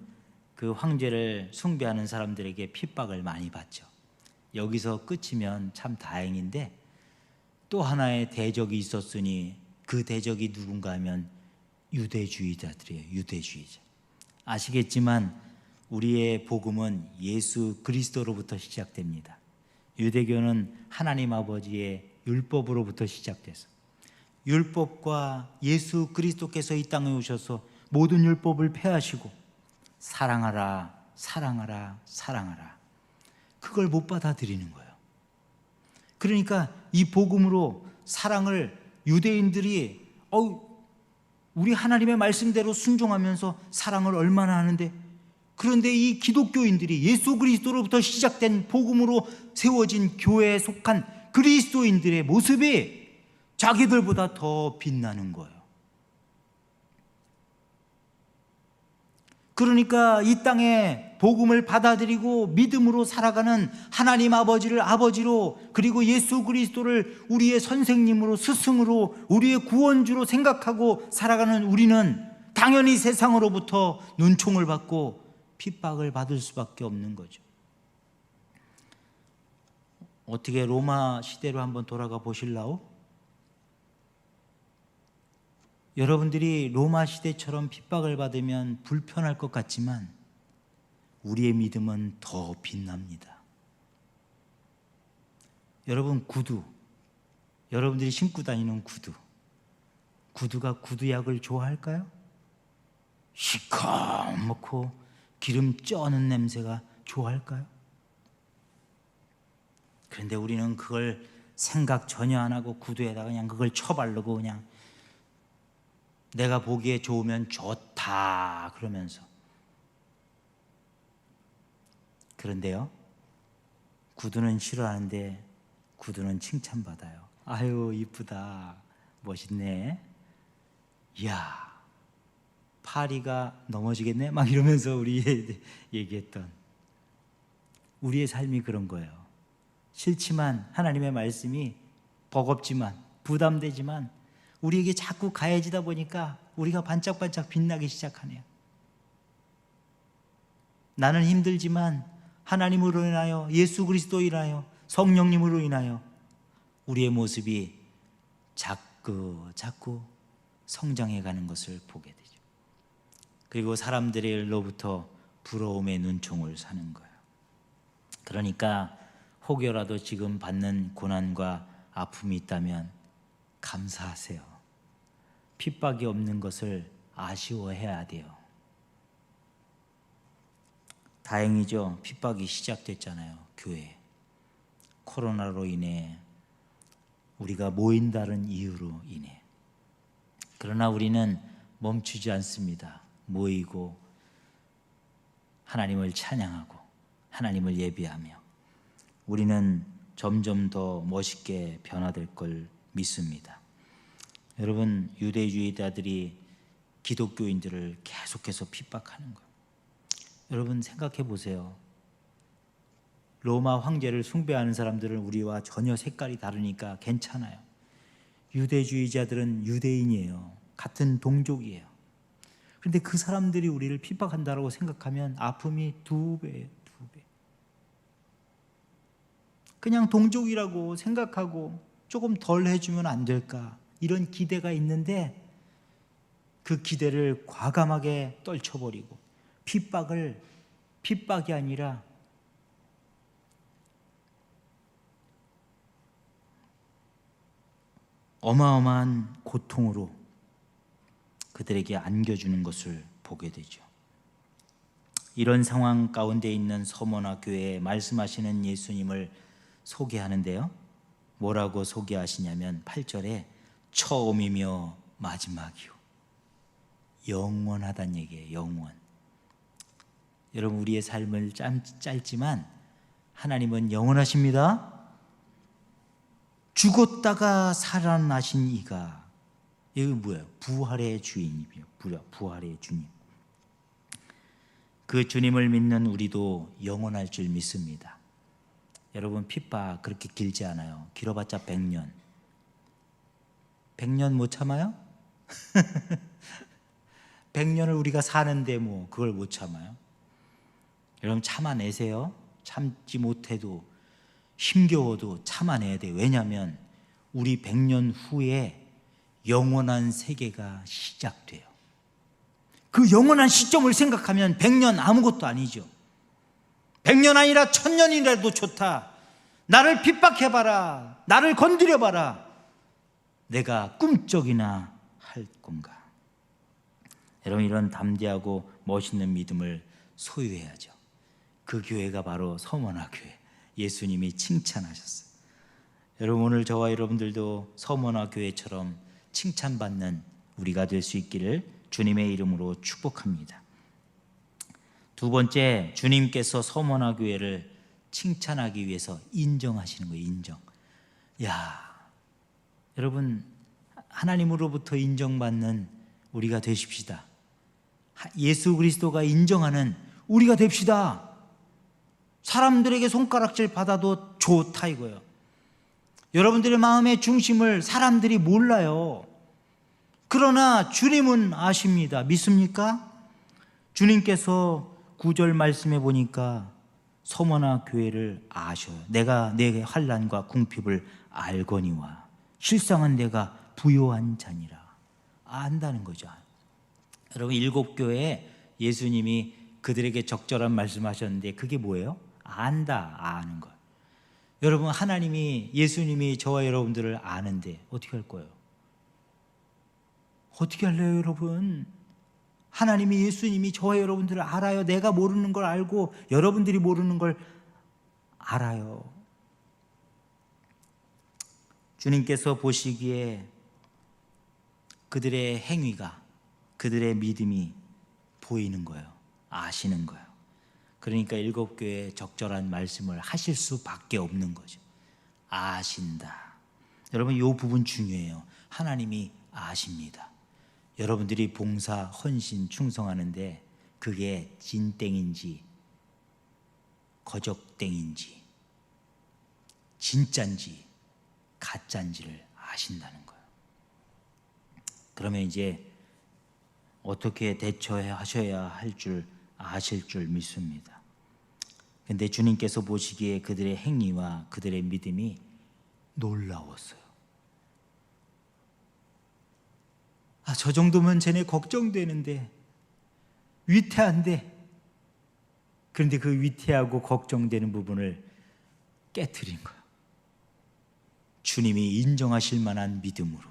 그 황제를 숭배하는 사람들에게 핍박을 많이 받죠. 여기서 끝이면 참 다행인데 또 하나의 대적이 있었으니 그 대적이 누군가 하면 유대주의자들이에요. 유대주의자. 아시겠지만 우리의 복음은 예수 그리스도로부터 시작됩니다. 유대교는 하나님 아버지의 율법으로부터 시작돼서 율법과 예수 그리스도께서 이 땅에 오셔서 모든 율법을 폐하시고 사랑하라, 사랑하라, 사랑하라. 그걸 못 받아들이는 거예요. 그러니까 이 복음으로 사랑을 유대인들이 우리 하나님의 말씀대로 순종하면서 사랑을 얼마나 하는데, 그런데 이 기독교인들이 예수 그리스도로부터 시작된 복음으로 세워진 교회에 속한 그리스도인들의 모습이 자기들보다 더 빛나는 거예요. 그러니까 이 땅에 복음을 받아들이고 믿음으로 살아가는 하나님 아버지를 아버지로, 그리고 예수 그리스도를 우리의 선생님으로, 스승으로, 우리의 구원주로 생각하고 살아가는 우리는 당연히 세상으로부터 눈총을 받고 핍박을 받을 수밖에 없는 거죠. 어떻게 로마 시대로 한번 돌아가 보실라오? 여러분들이 로마 시대처럼 핍박을 받으면 불편할 것 같지만 우리의 믿음은 더 빛납니다. 여러분, 구두, 여러분들이 신고 다니는 구두가 구두약을 좋아할까요? 시커멓고 기름 쩌는 냄새가 좋아할까요? 그런데 우리는 그걸 생각 전혀 안 하고 구두에다가 그냥 그걸 쳐바르고 그냥 내가 보기에 좋으면 좋다 그러면서. 그런데요, 구두는 싫어하는데 구두는 칭찬받아요. 아유, 이쁘다, 멋있네, 이야, 파리가 넘어지겠네, 막 이러면서 우리 얘기했던 우리의 삶이 그런 거예요. 싫지만 하나님의 말씀이 버겁지만 부담되지만 우리에게 자꾸 가해지다 보니까 우리가 반짝반짝 빛나기 시작하네요. 나는 힘들지만 하나님으로 인하여, 예수 그리스도로 인하여, 성령님으로 인하여 우리의 모습이 자꾸 성장해 가는 것을 보게 되죠. 그리고 사람들로부터 부러움의 눈총을 사는 거예요. 그러니까 혹여라도 지금 받는 고난과 아픔이 있다면 감사하세요. 핍박이 없는 것을 아쉬워해야 돼요. 다행이죠. 핍박이 시작됐잖아요. 교회. 코로나로 인해, 우리가 모인다는 이유로 인해. 그러나 우리는 멈추지 않습니다. 모이고 하나님을 찬양하고 하나님을 예배하며 우리는 점점 더 멋있게 변화될 걸 믿습니다. 여러분, 유대주의자들이 기독교인들을 계속해서 핍박하는 거예요. 여러분 생각해 보세요. 로마 황제를 숭배하는 사람들은 우리와 전혀 색깔이 다르니까 괜찮아요. 유대주의자들은 유대인이에요. 같은 동족이에요. 그런데 그 사람들이 우리를 핍박한다고 생각하면 아픔이 2배예요. 2배. 그냥 동족이라고 생각하고 조금 덜 해주면 안 될까, 이런 기대가 있는데 그 기대를 과감하게 떨쳐버리고 핍박이 아니라 어마어마한 고통으로 그들에게 안겨주는 것을 보게 되죠. 이런 상황 가운데 있는 서머나 교회에 말씀하시는 예수님을 소개하는데요, 뭐라고 소개하시냐면 8절에 처음이며 마지막이요, 영원하다는 얘기예요. 영원. 여러분, 우리의 삶은 짧지만 하나님은 영원하십니다. 죽었다가 살아나신 이가, 이거 뭐예요? 부활의 주인이에요. 부활의 주님. 그 주님을 믿는 우리도 영원할 줄 믿습니다. 여러분, 핍박 그렇게 길지 않아요. 길어봤자 100년. 100년 못 참아요? 100년을 우리가 사는데 뭐 그걸 못 참아요? 여러분, 참아내세요. 참지 못해도, 힘겨워도 참아내야 돼요. 왜냐하면 우리 100년 후에 영원한 세계가 시작돼요. 그 영원한 시점을 생각하면 100년 아무것도 아니죠. 100년 아니라 1000년이라도 좋다. 나를 핍박해봐라, 나를 건드려봐라, 내가 꿈쩍이나 할 건가. 여러분, 이런 담대하고 멋있는 믿음을 소유해야죠. 그 교회가 바로 서머나 교회, 예수님이 칭찬하셨어요. 여러분, 오늘 저와 여러분들도 서머나 교회처럼 칭찬받는 우리가 될 수 있기를 주님의 이름으로 축복합니다. 두 번째, 주님께서 서머나 교회를 칭찬하기 위해서 인정하시는 거예요. 인정. 여러분, 하나님으로부터 인정받는 우리가 되십시다. 예수 그리스도가 인정하는 우리가 됩시다. 사람들에게 손가락질 받아도 좋다 이거예요. 여러분들의 마음의 중심을 사람들이 몰라요. 그러나 주님은 아십니다. 믿습니까? 주님께서 9절 말씀해 보니까 서머나 교회를 아셔요. 내가 내 환난과 궁핍을 알거니와 실상은 내가 부요한 자니라. 안다는 거죠. 여러분, 7교회에 예수님이 그들에게 적절한 말씀하셨는데 그게 뭐예요? 안다, 아는 것. 여러분, 하나님이, 예수님이 저와 여러분들을 아는데 어떻게 할 거예요? 어떻게 할래요, 여러분? 하나님이, 예수님이 저와 여러분들을 알아요. 내가 모르는 걸 알고 여러분들이 모르는 걸 알아요. 주님께서 보시기에 그들의 행위가, 그들의 믿음이 보이는 거예요. 아시는 거예요. 그러니까 7교회에 적절한 말씀을 하실 수밖에 없는 거죠. 아신다. 여러분, 이 부분 중요해요. 하나님이 아십니다. 여러분들이 봉사, 헌신, 충성하는데 그게 진땡인지 거적땡인지 진짠지 가짠지를 아신다는 거예요. 그러면 이제 어떻게 대처하셔야 할 줄 아실 줄 믿습니다. 근데 주님께서 보시기에 그들의 행위와 그들의 믿음이 놀라웠어요. 저 정도면 쟤네 걱정되는데, 위태한데, 그런데 그 위태하고 걱정되는 부분을 깨트린 거예요. 주님이 인정하실 만한 믿음으로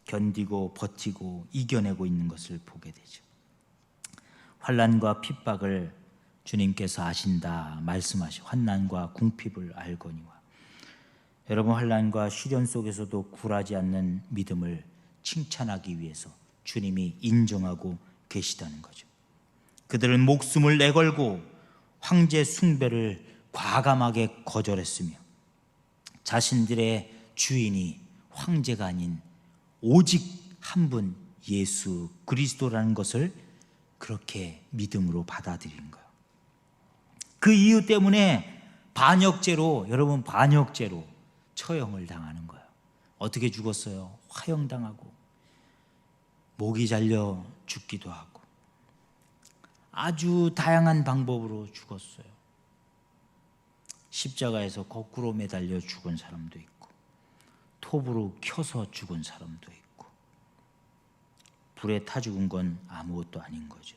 견디고 버티고 이겨내고 있는 것을 보게 되죠. 환난과 핍박을 주님께서 아신다 말씀하시고 환난과 궁핍을 알거니와. 여러분, 환난과 시련 속에서도 굴하지 않는 믿음을 칭찬하기 위해서 주님이 인정하고 계시다는 거죠. 그들은 목숨을 내걸고 황제 숭배를 과감하게 거절했으며 자신들의 주인이 황제가 아닌 오직 한 분 예수 그리스도라는 것을 그렇게 믿음으로 받아들인 거예요. 그 이유 때문에 반역죄로, 여러분, 반역죄로 처형을 당하는 거예요. 어떻게 죽었어요? 화형당하고 목이 잘려 죽기도 하고 아주 다양한 방법으로 죽었어요. 십자가에서 거꾸로 매달려 죽은 사람도 있고 톱으로 켜서 죽은 사람도 있고 불에 타 죽은 건 아무것도 아닌 거죠.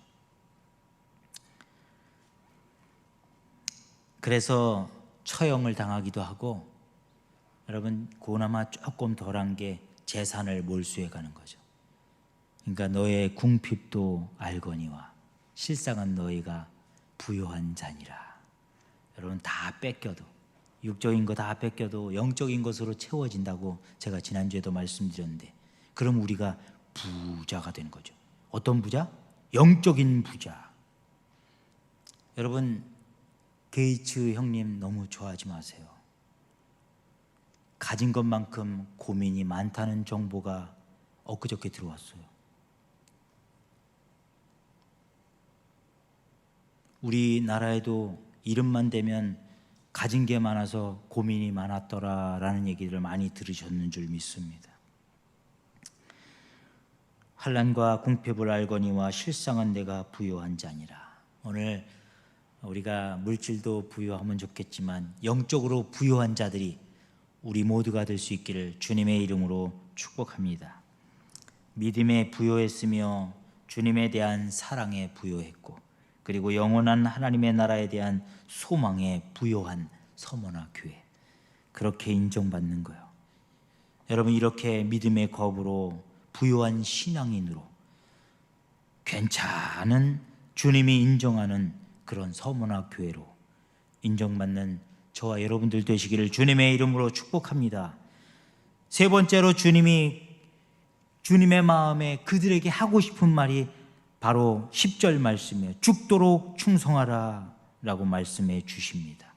그래서 처형을 당하기도 하고 여러분 그나마 조금 덜한 게 재산을 몰수해 가는 거죠. 그러니까 너의 궁핍도 알거니와 실상은 너희가 부요한 자니라. 여러분 다 뺏겨도 육적인 거 다 뺏겨도 영적인 것으로 채워진다고 제가 지난주에도 말씀드렸는데 그럼 우리가 부자가 되는 거죠. 어떤 부자? 영적인 부자. 여러분 게이츠 형님 너무 좋아하지 마세요. 가진 것만큼 고민이 많다는 정보가 엊그저께 들어왔어요. 우리나라에도 이름만 대면 가진 게 많아서 고민이 많았더라라는 얘기를 많이 들으셨는 줄 믿습니다. 환난과 궁핍을 알거니와 실상은 내가 부요한 자니라. 오늘 우리가 물질도 부요하면 좋겠지만 영적으로 부요한 자들이 우리 모두가 될 수 있기를 주님의 이름으로 축복합니다. 믿음에 부요했으며 주님에 대한 사랑에 부요했고 그리고 영원한 하나님의 나라에 대한 소망에 부요한 서머나 교회, 그렇게 인정받는 거예요. 여러분 이렇게 믿음의 겁으로 부요한 신앙인으로 괜찮은 주님이 인정하는 그런 서머나 교회로 인정받는 저와 여러분들 되시기를 주님의 이름으로 축복합니다. 세 번째로 주님의 마음에 그들에게 하고 싶은 말이 바로 10절 말씀이에요. 죽도록 충성하라 라고 말씀해 주십니다.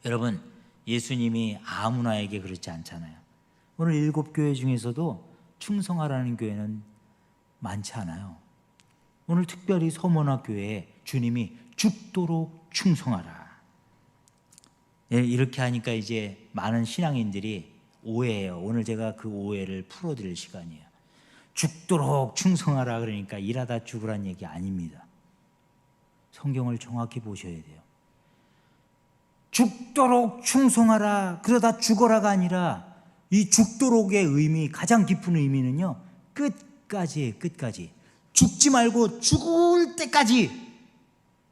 여러분 예수님이 아무나에게 그렇지 않잖아요. 오늘 7교회 중에서도 충성하라는 교회는 많지 않아요. 오늘 특별히 서머나 교회에 주님이 죽도록 충성하라. 이렇게 하니까 이제 많은 신앙인들이 오해해요. 오늘 제가 그 오해를 풀어드릴 시간이에요. 죽도록 충성하라 그러니까 일하다 죽으란 얘기 아닙니다. 성경을 정확히 보셔야 돼요. 죽도록 충성하라 그러다 죽어라가 아니라 이 죽도록의 의미, 가장 깊은 의미는요 끝까지예요. 끝까지 죽지 말고 죽을 때까지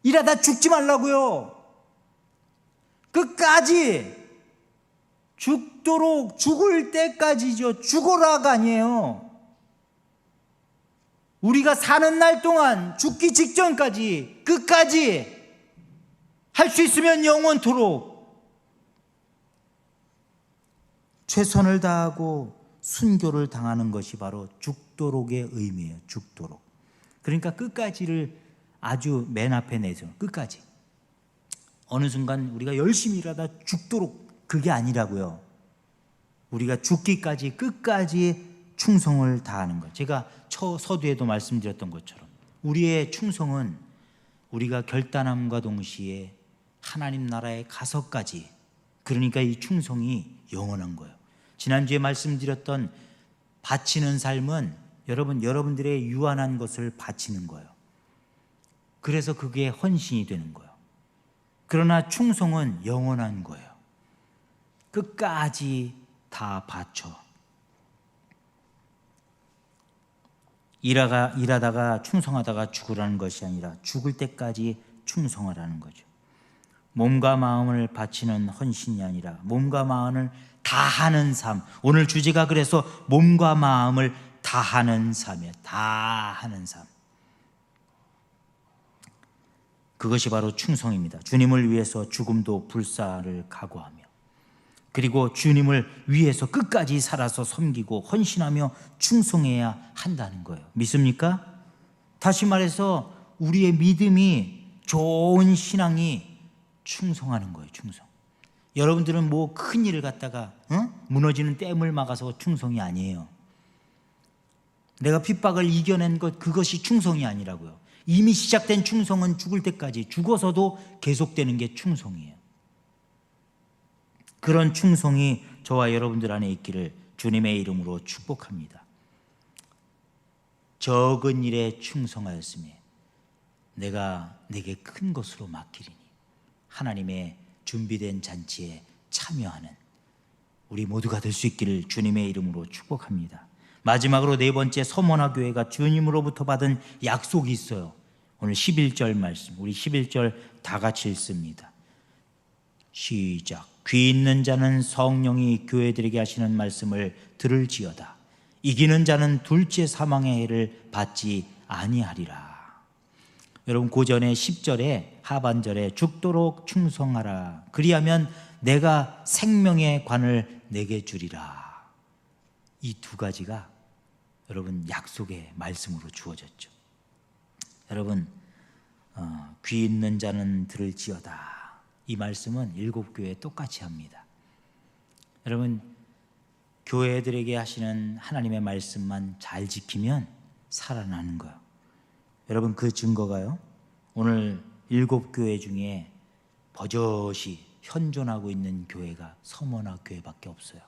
일하다 죽지 말라고요. 끝까지 죽도록 죽을 때까지죠. 죽어라가 아니에요. 우리가 사는 날 동안 죽기 직전까지 끝까지 할 수 있으면 영원토록 최선을 다하고 순교를 당하는 것이 바로 죽도록의 의미예요. 죽도록. 그러니까 끝까지를 아주 맨 앞에 내죠. 끝까지. 어느 순간 우리가 열심히 일하다 죽도록 그게 아니라고요. 우리가 죽기까지 끝까지 충성을 다하는 것. 제가 서두에도 말씀드렸던 것처럼 우리의 충성은 우리가 결단함과 동시에 하나님 나라에 가서까지, 그러니까 이 충성이 영원한 거예요. 지난주에 말씀드렸던 바치는 삶은 여러분들의 유한한 것을 바치는 거예요. 그래서 그게 헌신이 되는 거예요. 그러나 충성은 영원한 거예요. 끝까지 다 바쳐. 일하다가 충성하다가 죽으라는 것이 아니라 죽을 때까지 충성하라는 거죠. 몸과 마음을 바치는 헌신이 아니라 몸과 마음을 다하는 삶. 오늘 주제가 그래서 몸과 마음을 다하는 삶이에요. 다하는 삶. 그것이 바로 충성입니다. 주님을 위해서 죽음도 불사를 각오하며 그리고 주님을 위해서 끝까지 살아서 섬기고 헌신하며 충성해야 한다는 거예요. 믿습니까? 다시 말해서 우리의 믿음이 좋은 신앙이 충성하는 거예요. 충성. 여러분들은 뭐 큰 일을 갖다가 무너지는 댐을 막아서 충성이 아니에요. 내가 핍박을 이겨낸 것, 그것이 충성이 아니라고요. 이미 시작된 충성은 죽을 때까지, 죽어서도 계속되는 게 충성이에요. 그런 충성이 저와 여러분들 안에 있기를 주님의 이름으로 축복합니다. 적은 일에 충성하였으며 내가 내게 큰 것으로 맡기리니 하나님의 준비된 잔치에 참여하는 우리 모두가 될 수 있기를 주님의 이름으로 축복합니다. 마지막으로 네 번째, 서머나 교회가 주님으로부터 받은 약속이 있어요. 오늘 11절 말씀, 우리 11절 다 같이 읽습니다. 시작. 귀 있는 자는 성령이 교회들에게 하시는 말씀을 들을지어다. 이기는 자는 둘째 사망의 해를 받지 아니하리라. 여러분, 고전의 10절에 하반절에 죽도록 충성하라. 그리하면 내가 생명의 관을 내게 주리라. 이 두 가지가 여러분 약속의 말씀으로 주어졌죠. 여러분, 귀 있는 자는 들을지어다. 이 말씀은 7교회 똑같이 합니다. 여러분, 교회들에게 하시는 하나님의 말씀만 잘 지키면 살아나는 거예요. 여러분, 그 증거가요, 오늘 7교회 중에 버젓이 현존하고 있는 교회가 서머나 교회밖에 없어요.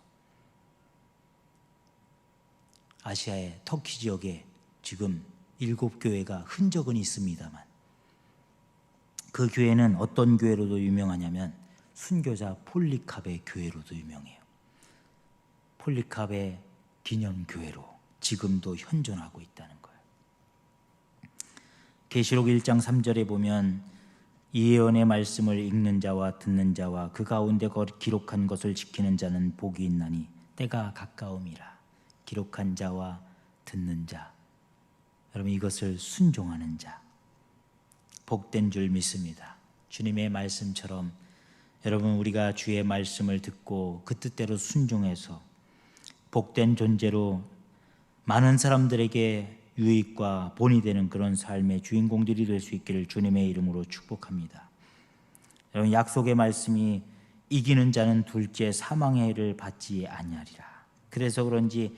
아시아의 터키 지역에 지금 7교회가 흔적은 있습니다만 그 교회는 어떤 교회로도 유명하냐면 순교자 폴리캅의 교회로도 유명해요. 폴리캅의 기념교회로 지금도 현존하고 있다는 거예요. 계시록 1장 3절에 보면 이 예언의 말씀을 읽는 자와 듣는 자와 그 가운데 기록한 것을 지키는 자는 복이 있나니 때가 가까움이라. 기록한 자와 듣는 자, 여러분, 이것을 순종하는 자, 복된 줄 믿습니다. 주님의 말씀처럼 여러분, 우리가 주의 말씀을 듣고 그 뜻대로 순종해서 복된 존재로 많은 사람들에게 유익과 본이 되는 그런 삶의 주인공들이 될 수 있기를 주님의 이름으로 축복합니다. 여러분, 약속의 말씀이 이기는 자는 둘째 사망의 해를 받지 아니하리라. 그래서 그런지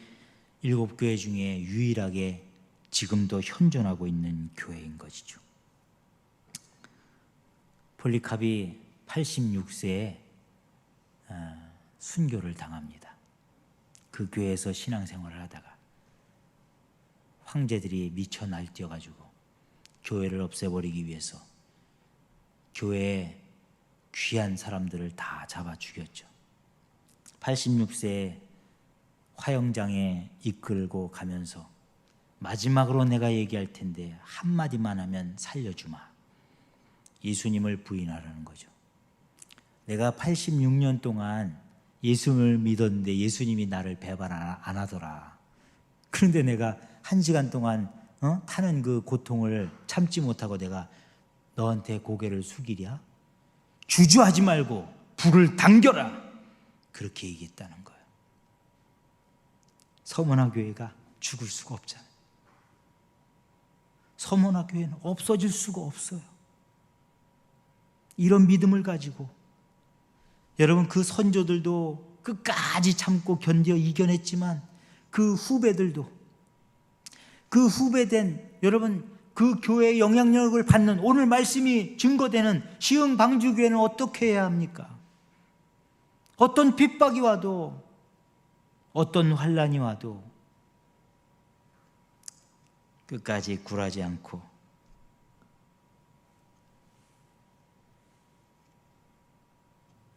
7교회 중에 유일하게 지금도 현존하고 있는 교회인 것이죠. 폴리캅이 86세에 순교를 당합니다. 그 교회에서 신앙생활을 하다가 황제들이 미쳐 날뛰어가지고 교회를 없애버리기 위해서 교회에 귀한 사람들을 다 잡아 죽였죠. 86세에 화영장에 이끌고 가면서 마지막으로 내가 얘기할 텐데 한마디만 하면 살려주마. 예수님을 부인하라는 거죠. 내가 86년 동안 예수님을 믿었는데 예수님이 나를 배반 안 하더라. 그런데 내가 1시간 동안 타는 그 고통을 참지 못하고 내가 너한테 고개를 숙이랴? 주저하지 말고 불을 당겨라. 그렇게 얘기했다는 거예요. 서머나 교회가 죽을 수가 없잖아요. 서머나 교회는 없어질 수가 없어요. 이런 믿음을 가지고 여러분, 그 선조들도 끝까지 참고 견뎌 이겨냈지만 그 후배들도, 그 후배된 여러분, 그 교회의 영향력을 받는 오늘 말씀이 증거되는 시흥방주교회는 어떻게 해야 합니까? 어떤 핍박이 와도, 어떤 환난이 와도 끝까지 굴하지 않고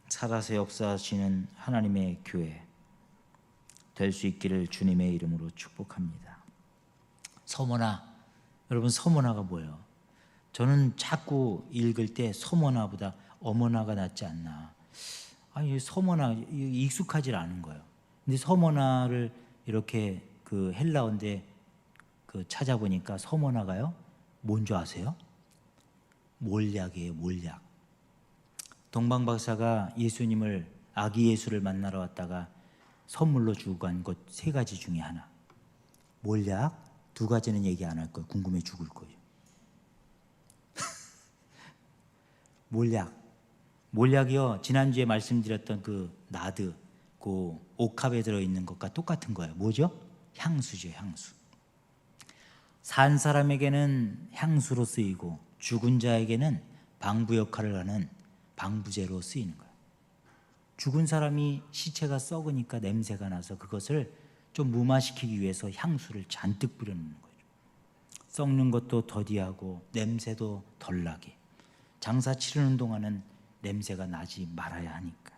살아서 역사하시는 하나님의 교회 될 수 있기를 주님의 이름으로 축복합니다. 서머나, 여러분, 서머나가 뭐예요? 저는 자꾸 읽을 때 서머나보다 어머나가 낫지 않나. 아니, 서머나 익숙하지 않은 거예요. 근데 서머나를 이렇게 그 헬라어인데 그 찾아보니까 서머나가요, 뭔지 아세요? 몰약이에요, 몰약. 동방 박사가 예수님을, 아기 예수를 만나러 왔다가 선물로 주고 간 것 3가지 중에 하나. 몰약, 2가지는 얘기 안 할 거예요. 궁금해 죽을 거예요. 몰약. 몰약이요, 지난주에 말씀드렸던 그 나드, 그 옥합에 들어있는 것과 똑같은 거예요. 뭐죠? 향수죠, 향수. 산 사람에게는 향수로 쓰이고 죽은 자에게는 방부 역할을 하는 방부제로 쓰이는 거예요. 죽은 사람이 시체가 썩으니까 냄새가 나서 그것을 좀 무마시키기 위해서 향수를 잔뜩 뿌려놓는 거죠. 썩는 것도 더디하고 냄새도 덜 나게, 장사 치르는 동안은 냄새가 나지 말아야 하니까.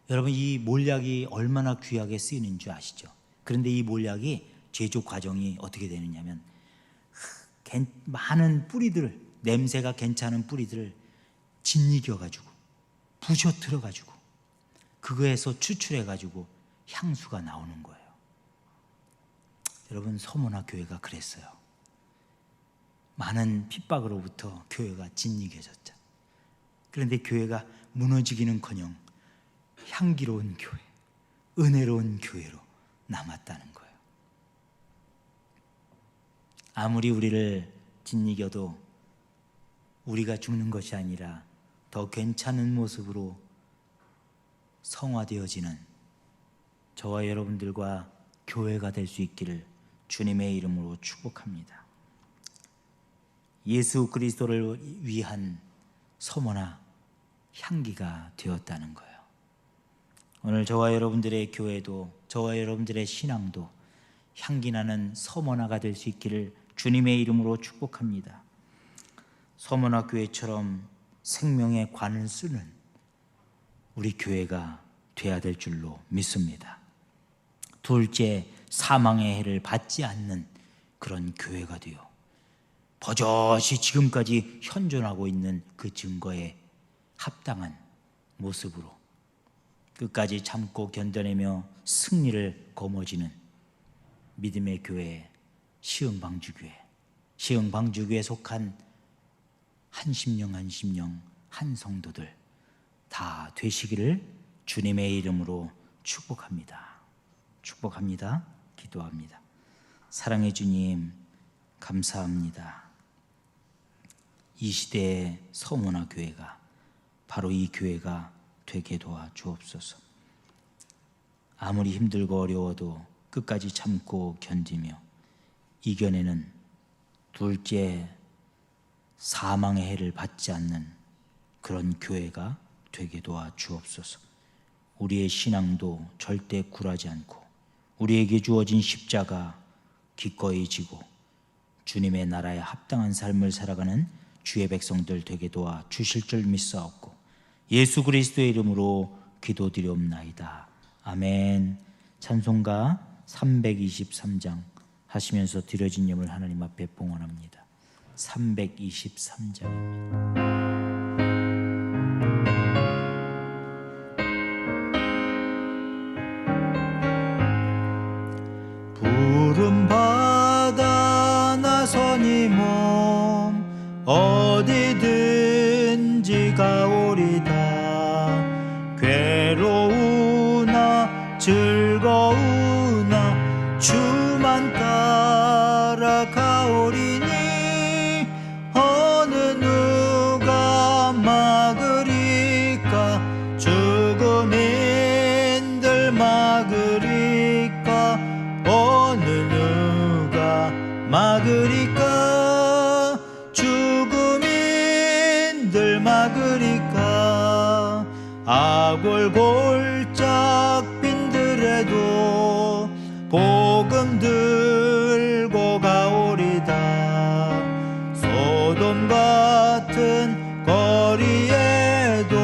여러분, 이 몰약이 얼마나 귀하게 쓰이는 줄 아시죠? 그런데 이 몰약이 제조 과정이 어떻게 되느냐면, 많은 뿌리들, 냄새가 괜찮은 뿌리들을 짓이겨가지고 부셔뜨려가지고 그거에서 추출해가지고 향수가 나오는 거예요. 여러분, 서모나 교회가 그랬어요. 많은 핍박으로부터 교회가 짓이겨졌죠. 그런데 교회가 무너지기는커녕 향기로운 교회, 은혜로운 교회로 남았다는 거예요. 아무리 우리를 짓이겨도 우리가 죽는 것이 아니라 더 괜찮은 모습으로 성화되어지는 저와 여러분들과 교회가 될 수 있기를 주님의 이름으로 축복합니다. 예수 그리스도를 위한 서모나 향기가 되었다는 거예요. 오늘 저와 여러분들의 교회도, 저와 여러분들의 신앙도 향기나는 서모나가 될 수 있기를 주님의 이름으로 축복합니다. 서모나 교회처럼 생명의 관을 쓰는 우리 교회가 돼야 될 줄로 믿습니다. 둘째, 사망의 해를 받지 않는 그런 교회가 되어 버젓이 지금까지 현존하고 있는 그 증거에 합당한 모습으로 끝까지 참고 견뎌내며 승리를 거머쥐는 믿음의 교회, 시흥방주교회, 시흥방주교회에 속한 한심령 한 성도들 다 되시기를 주님의 이름으로 축복합니다. 축복합니다. 기도합니다. 사랑의 주님, 감사합니다. 이 시대의 서모나 교회가 바로 이 교회가 되게 도와 주옵소서. 아무리 힘들고 어려워도 끝까지 참고 견디며 이겨내는, 둘째, 사망의 해를 받지 않는 그런 교회가 되게 도와 주옵소서. 우리의 신앙도 절대 굴하지 않고 우리에게 주어진 십자가 기꺼이 지고 주님의 나라에 합당한 삶을 살아가는 주의 백성들 되게 도와 주실 줄 믿사옵고 예수 그리스도의 이름으로 기도드리옵나이다. 아멘. 찬송가 323장 하시면서 드려진 예물 하나님 앞에 봉헌합니다. 323장입니다.
푸른 바다 나서니 몸 어디든지 가오리다. 괴로우나 즐거우나 주만 따라가오리니 어느 누가 막으리까. 죽음인들 막으리까. 어느 누가 막으리까. 죽음인들 막으리까. 악을 골짝 빈들에도 복음 들고 가오리다. 소돔 같은 거리에도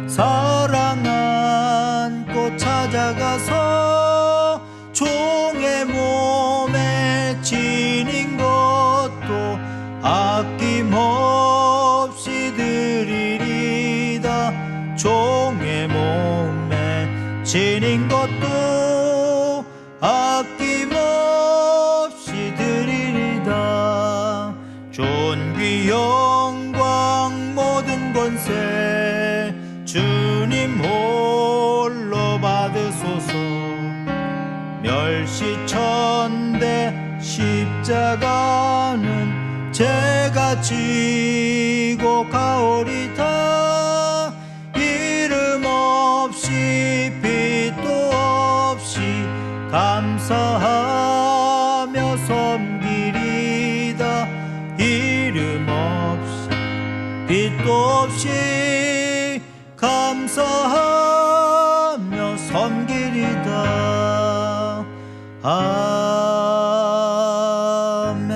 사랑 안고 찾아가서 종의 몸에 지닌 것도 아낌없이 드리리다. 종의 몸에 지닌 것도 아낌없이 드리리다. 존귀 영광 모든 권세 주님 홀로 받으소서. 멸시천대 십자가는 제가 지고 가오리다. 이름 없이 빛도 없이 감사하며 섬기리다. 이름 없이 빛도 없이 감사하며 섬기리다. 아멘.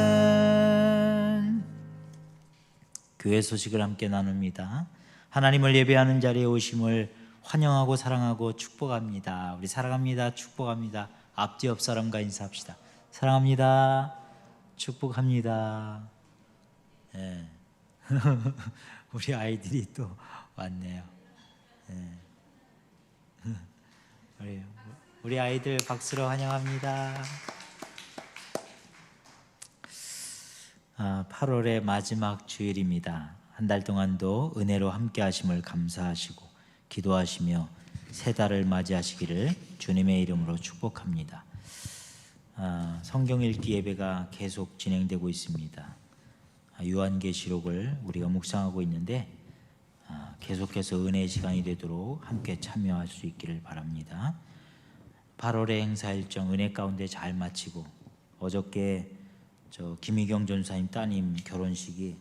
교회 소식을 함께 나눕니다. 하나님을 예배하는 자리에 오심을 환영하고 사랑하고 축복합니다. 우리 사랑합니다. 축복합니다. 앞뒤 옆 사람과 인사합시다. 사랑합니다. 축복합니다. 네. 우리 아이들이 또 왔네요. 네. 우리 아이들 박수로 환영합니다. 8월의 마지막 주일입니다. 한 달 동안도 은혜로 함께 하심을 감사하시고 기도하시며 새 달을 맞이하시기를 주님의 이름으로 축복합니다. 성경 읽기 예배가 계속 진행되고 있습니다. 요한계시록을 우리가 묵상하고 있는데 계속해서 은혜의 시간이 되도록 함께 참여할 수 있기를 바랍니다. 8월의 행사 일정 은혜 가운데 잘 마치고 어저께 김희경 전사님 따님 결혼식이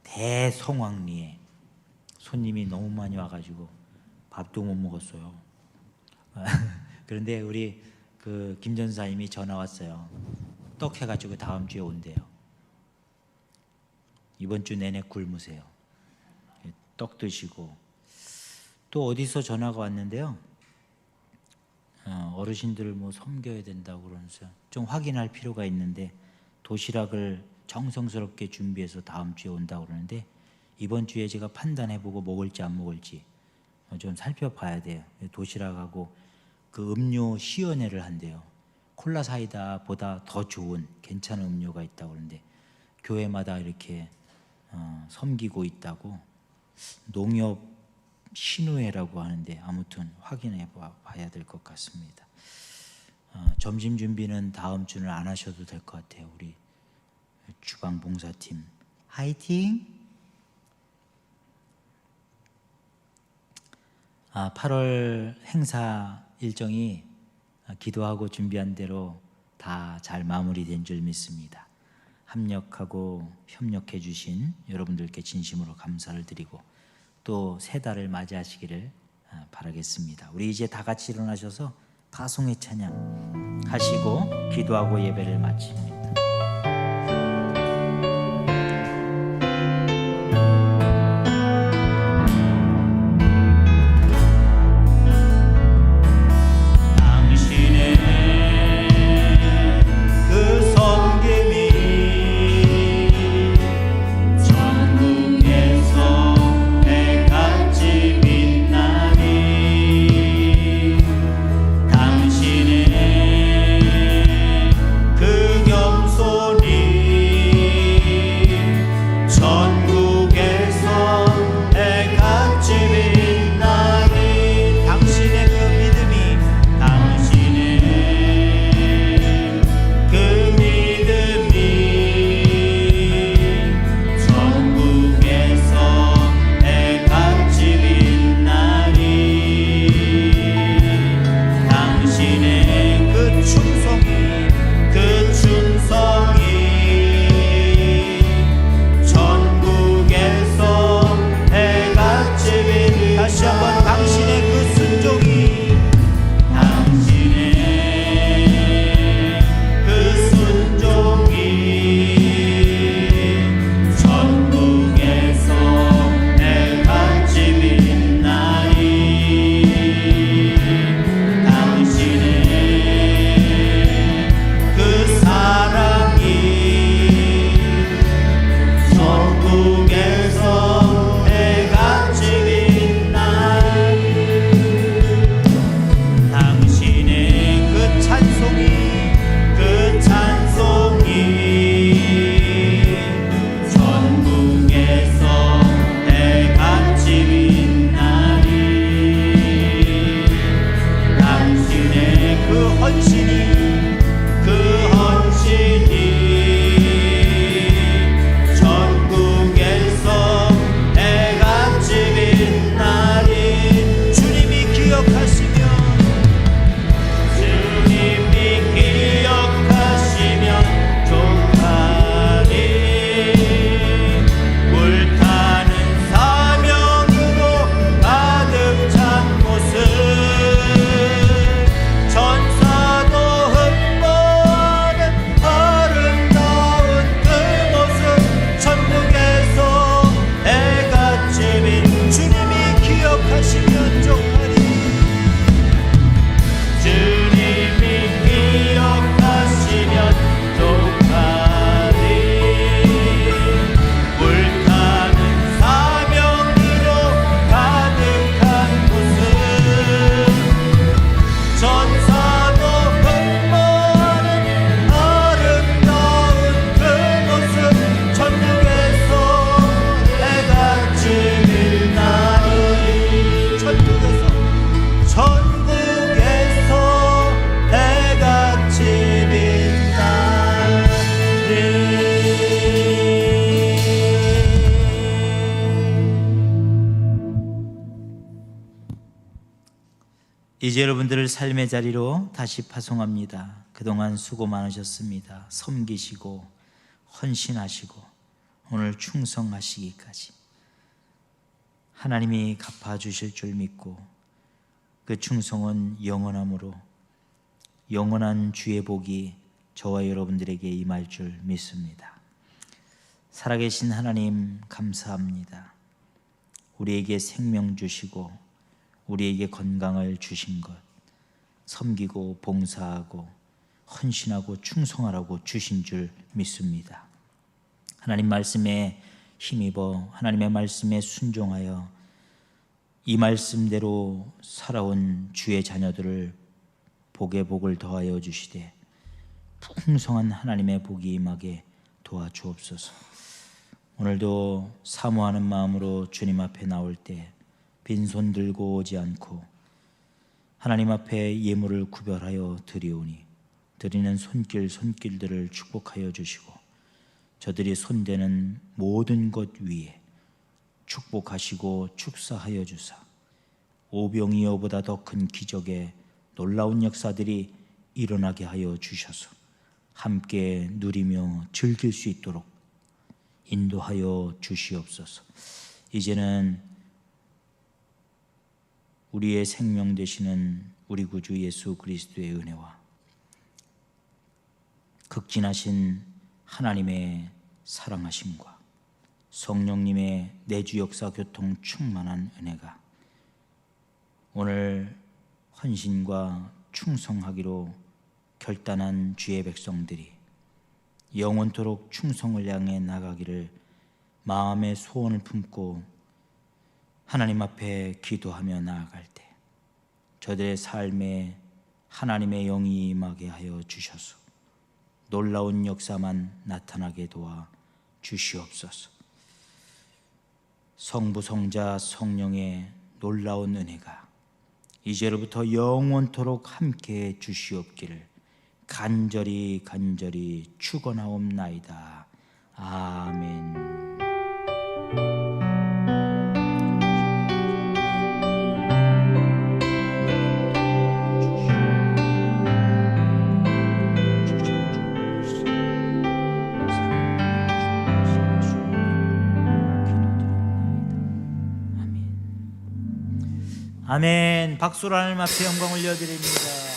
대성황리에 손님이 너무 많이 와가지고 밥도 못 먹었어요. 그런데 우리 김 전사님이 전화 왔어요. 떡 해가지고 다음 주에 온대요. 이번 주 내내 굶으세요. 떡 드시고. 또 어디서 전화가 왔는데요. 어르신들을 섬겨야 된다고 그러면서 좀 확인할 필요가 있는데 도시락을 정성스럽게 준비해서 다음 주에 온다고 그러는데 이번 주에 제가 판단해보고 먹을지 안 먹을지 좀 살펴봐야 돼요. 도시락하고 그 음료 시연회를 한대요. 콜라 사이다보다 더 좋은 괜찮은 음료가 있다고 그러는데 교회마다 이렇게 섬기고 있다고 농협 신우회라고 하는데 아무튼 확인해 봐야 될 것 같습니다. 점심 준비는 다음 주는 안 하셔도 될 것 같아요. 우리 주방 봉사팀 화이팅! 8월 행사 일정이 기도하고 준비한 대로 다 잘 마무리된 줄 믿습니다. 합력하고 협력해 주신 여러분들께 진심으로 감사를 드리고 또 새 달을 맞이하시기를 바라겠습니다. 우리 이제 다 같이 일어나셔서 가송의 찬양 하시고 기도하고 예배를 마칩니다.
겸손
이제 여러분들을 삶의 자리로 다시 파송합니다. 그동안 수고 많으셨습니다. 섬기시고 헌신하시고 오늘 충성하시기까지 하나님이 갚아주실 줄 믿고 그 충성은 영원함으로 영원한 주의 복이 저와 여러분들에게 임할 줄 믿습니다. 살아계신 하나님 감사합니다. 우리에게 생명 주시고 우리에게 건강을 주신 것, 섬기고 봉사하고 헌신하고 충성하라고 주신 줄 믿습니다. 하나님 말씀에 힘입어 하나님의 말씀에 순종하여 이 말씀대로 살아온 주의 자녀들을 복에 복을 더하여 주시되 풍성한 하나님의 복이 임하게 도와주옵소서. 오늘도 사모하는 마음으로 주님 앞에 나올 때 빈손 들고 오지 않고 하나님 앞에 예물을 구별하여 드리오니 드리는 손길들을 축복하여 주시고 저들이 손대는 모든 것 위에 축복하시고 축사하여 주사 오병이어보다 더 큰 기적의 놀라운 역사들이 일어나게 하여 주셔서 함께 누리며 즐길 수 있도록 인도하여 주시옵소서. 이제는 우리의 생명 되시는 우리 구주 예수 그리스도의 은혜와 극진하신 하나님의 사랑하심과 성령님의 내주 역사 교통 충만한 은혜가 오늘 헌신과 충성하기로 결단한 주의 백성들이 영원토록 충성을 향해 나가기를 마음의 소원을 품고 하나님 앞에 기도하며 나아갈 때 저들의 삶에 하나님의 영이 임하게 하여 주셔서 놀라운 역사만 나타나게 도와 주시옵소서. 성부 성자 성령의 놀라운 은혜가 이제로부터 영원토록 함께해 주시옵기를 간절히 축원하옵나이다. 아멘. 아멘. 박수로 하나님 앞에 영광 올려드립니다.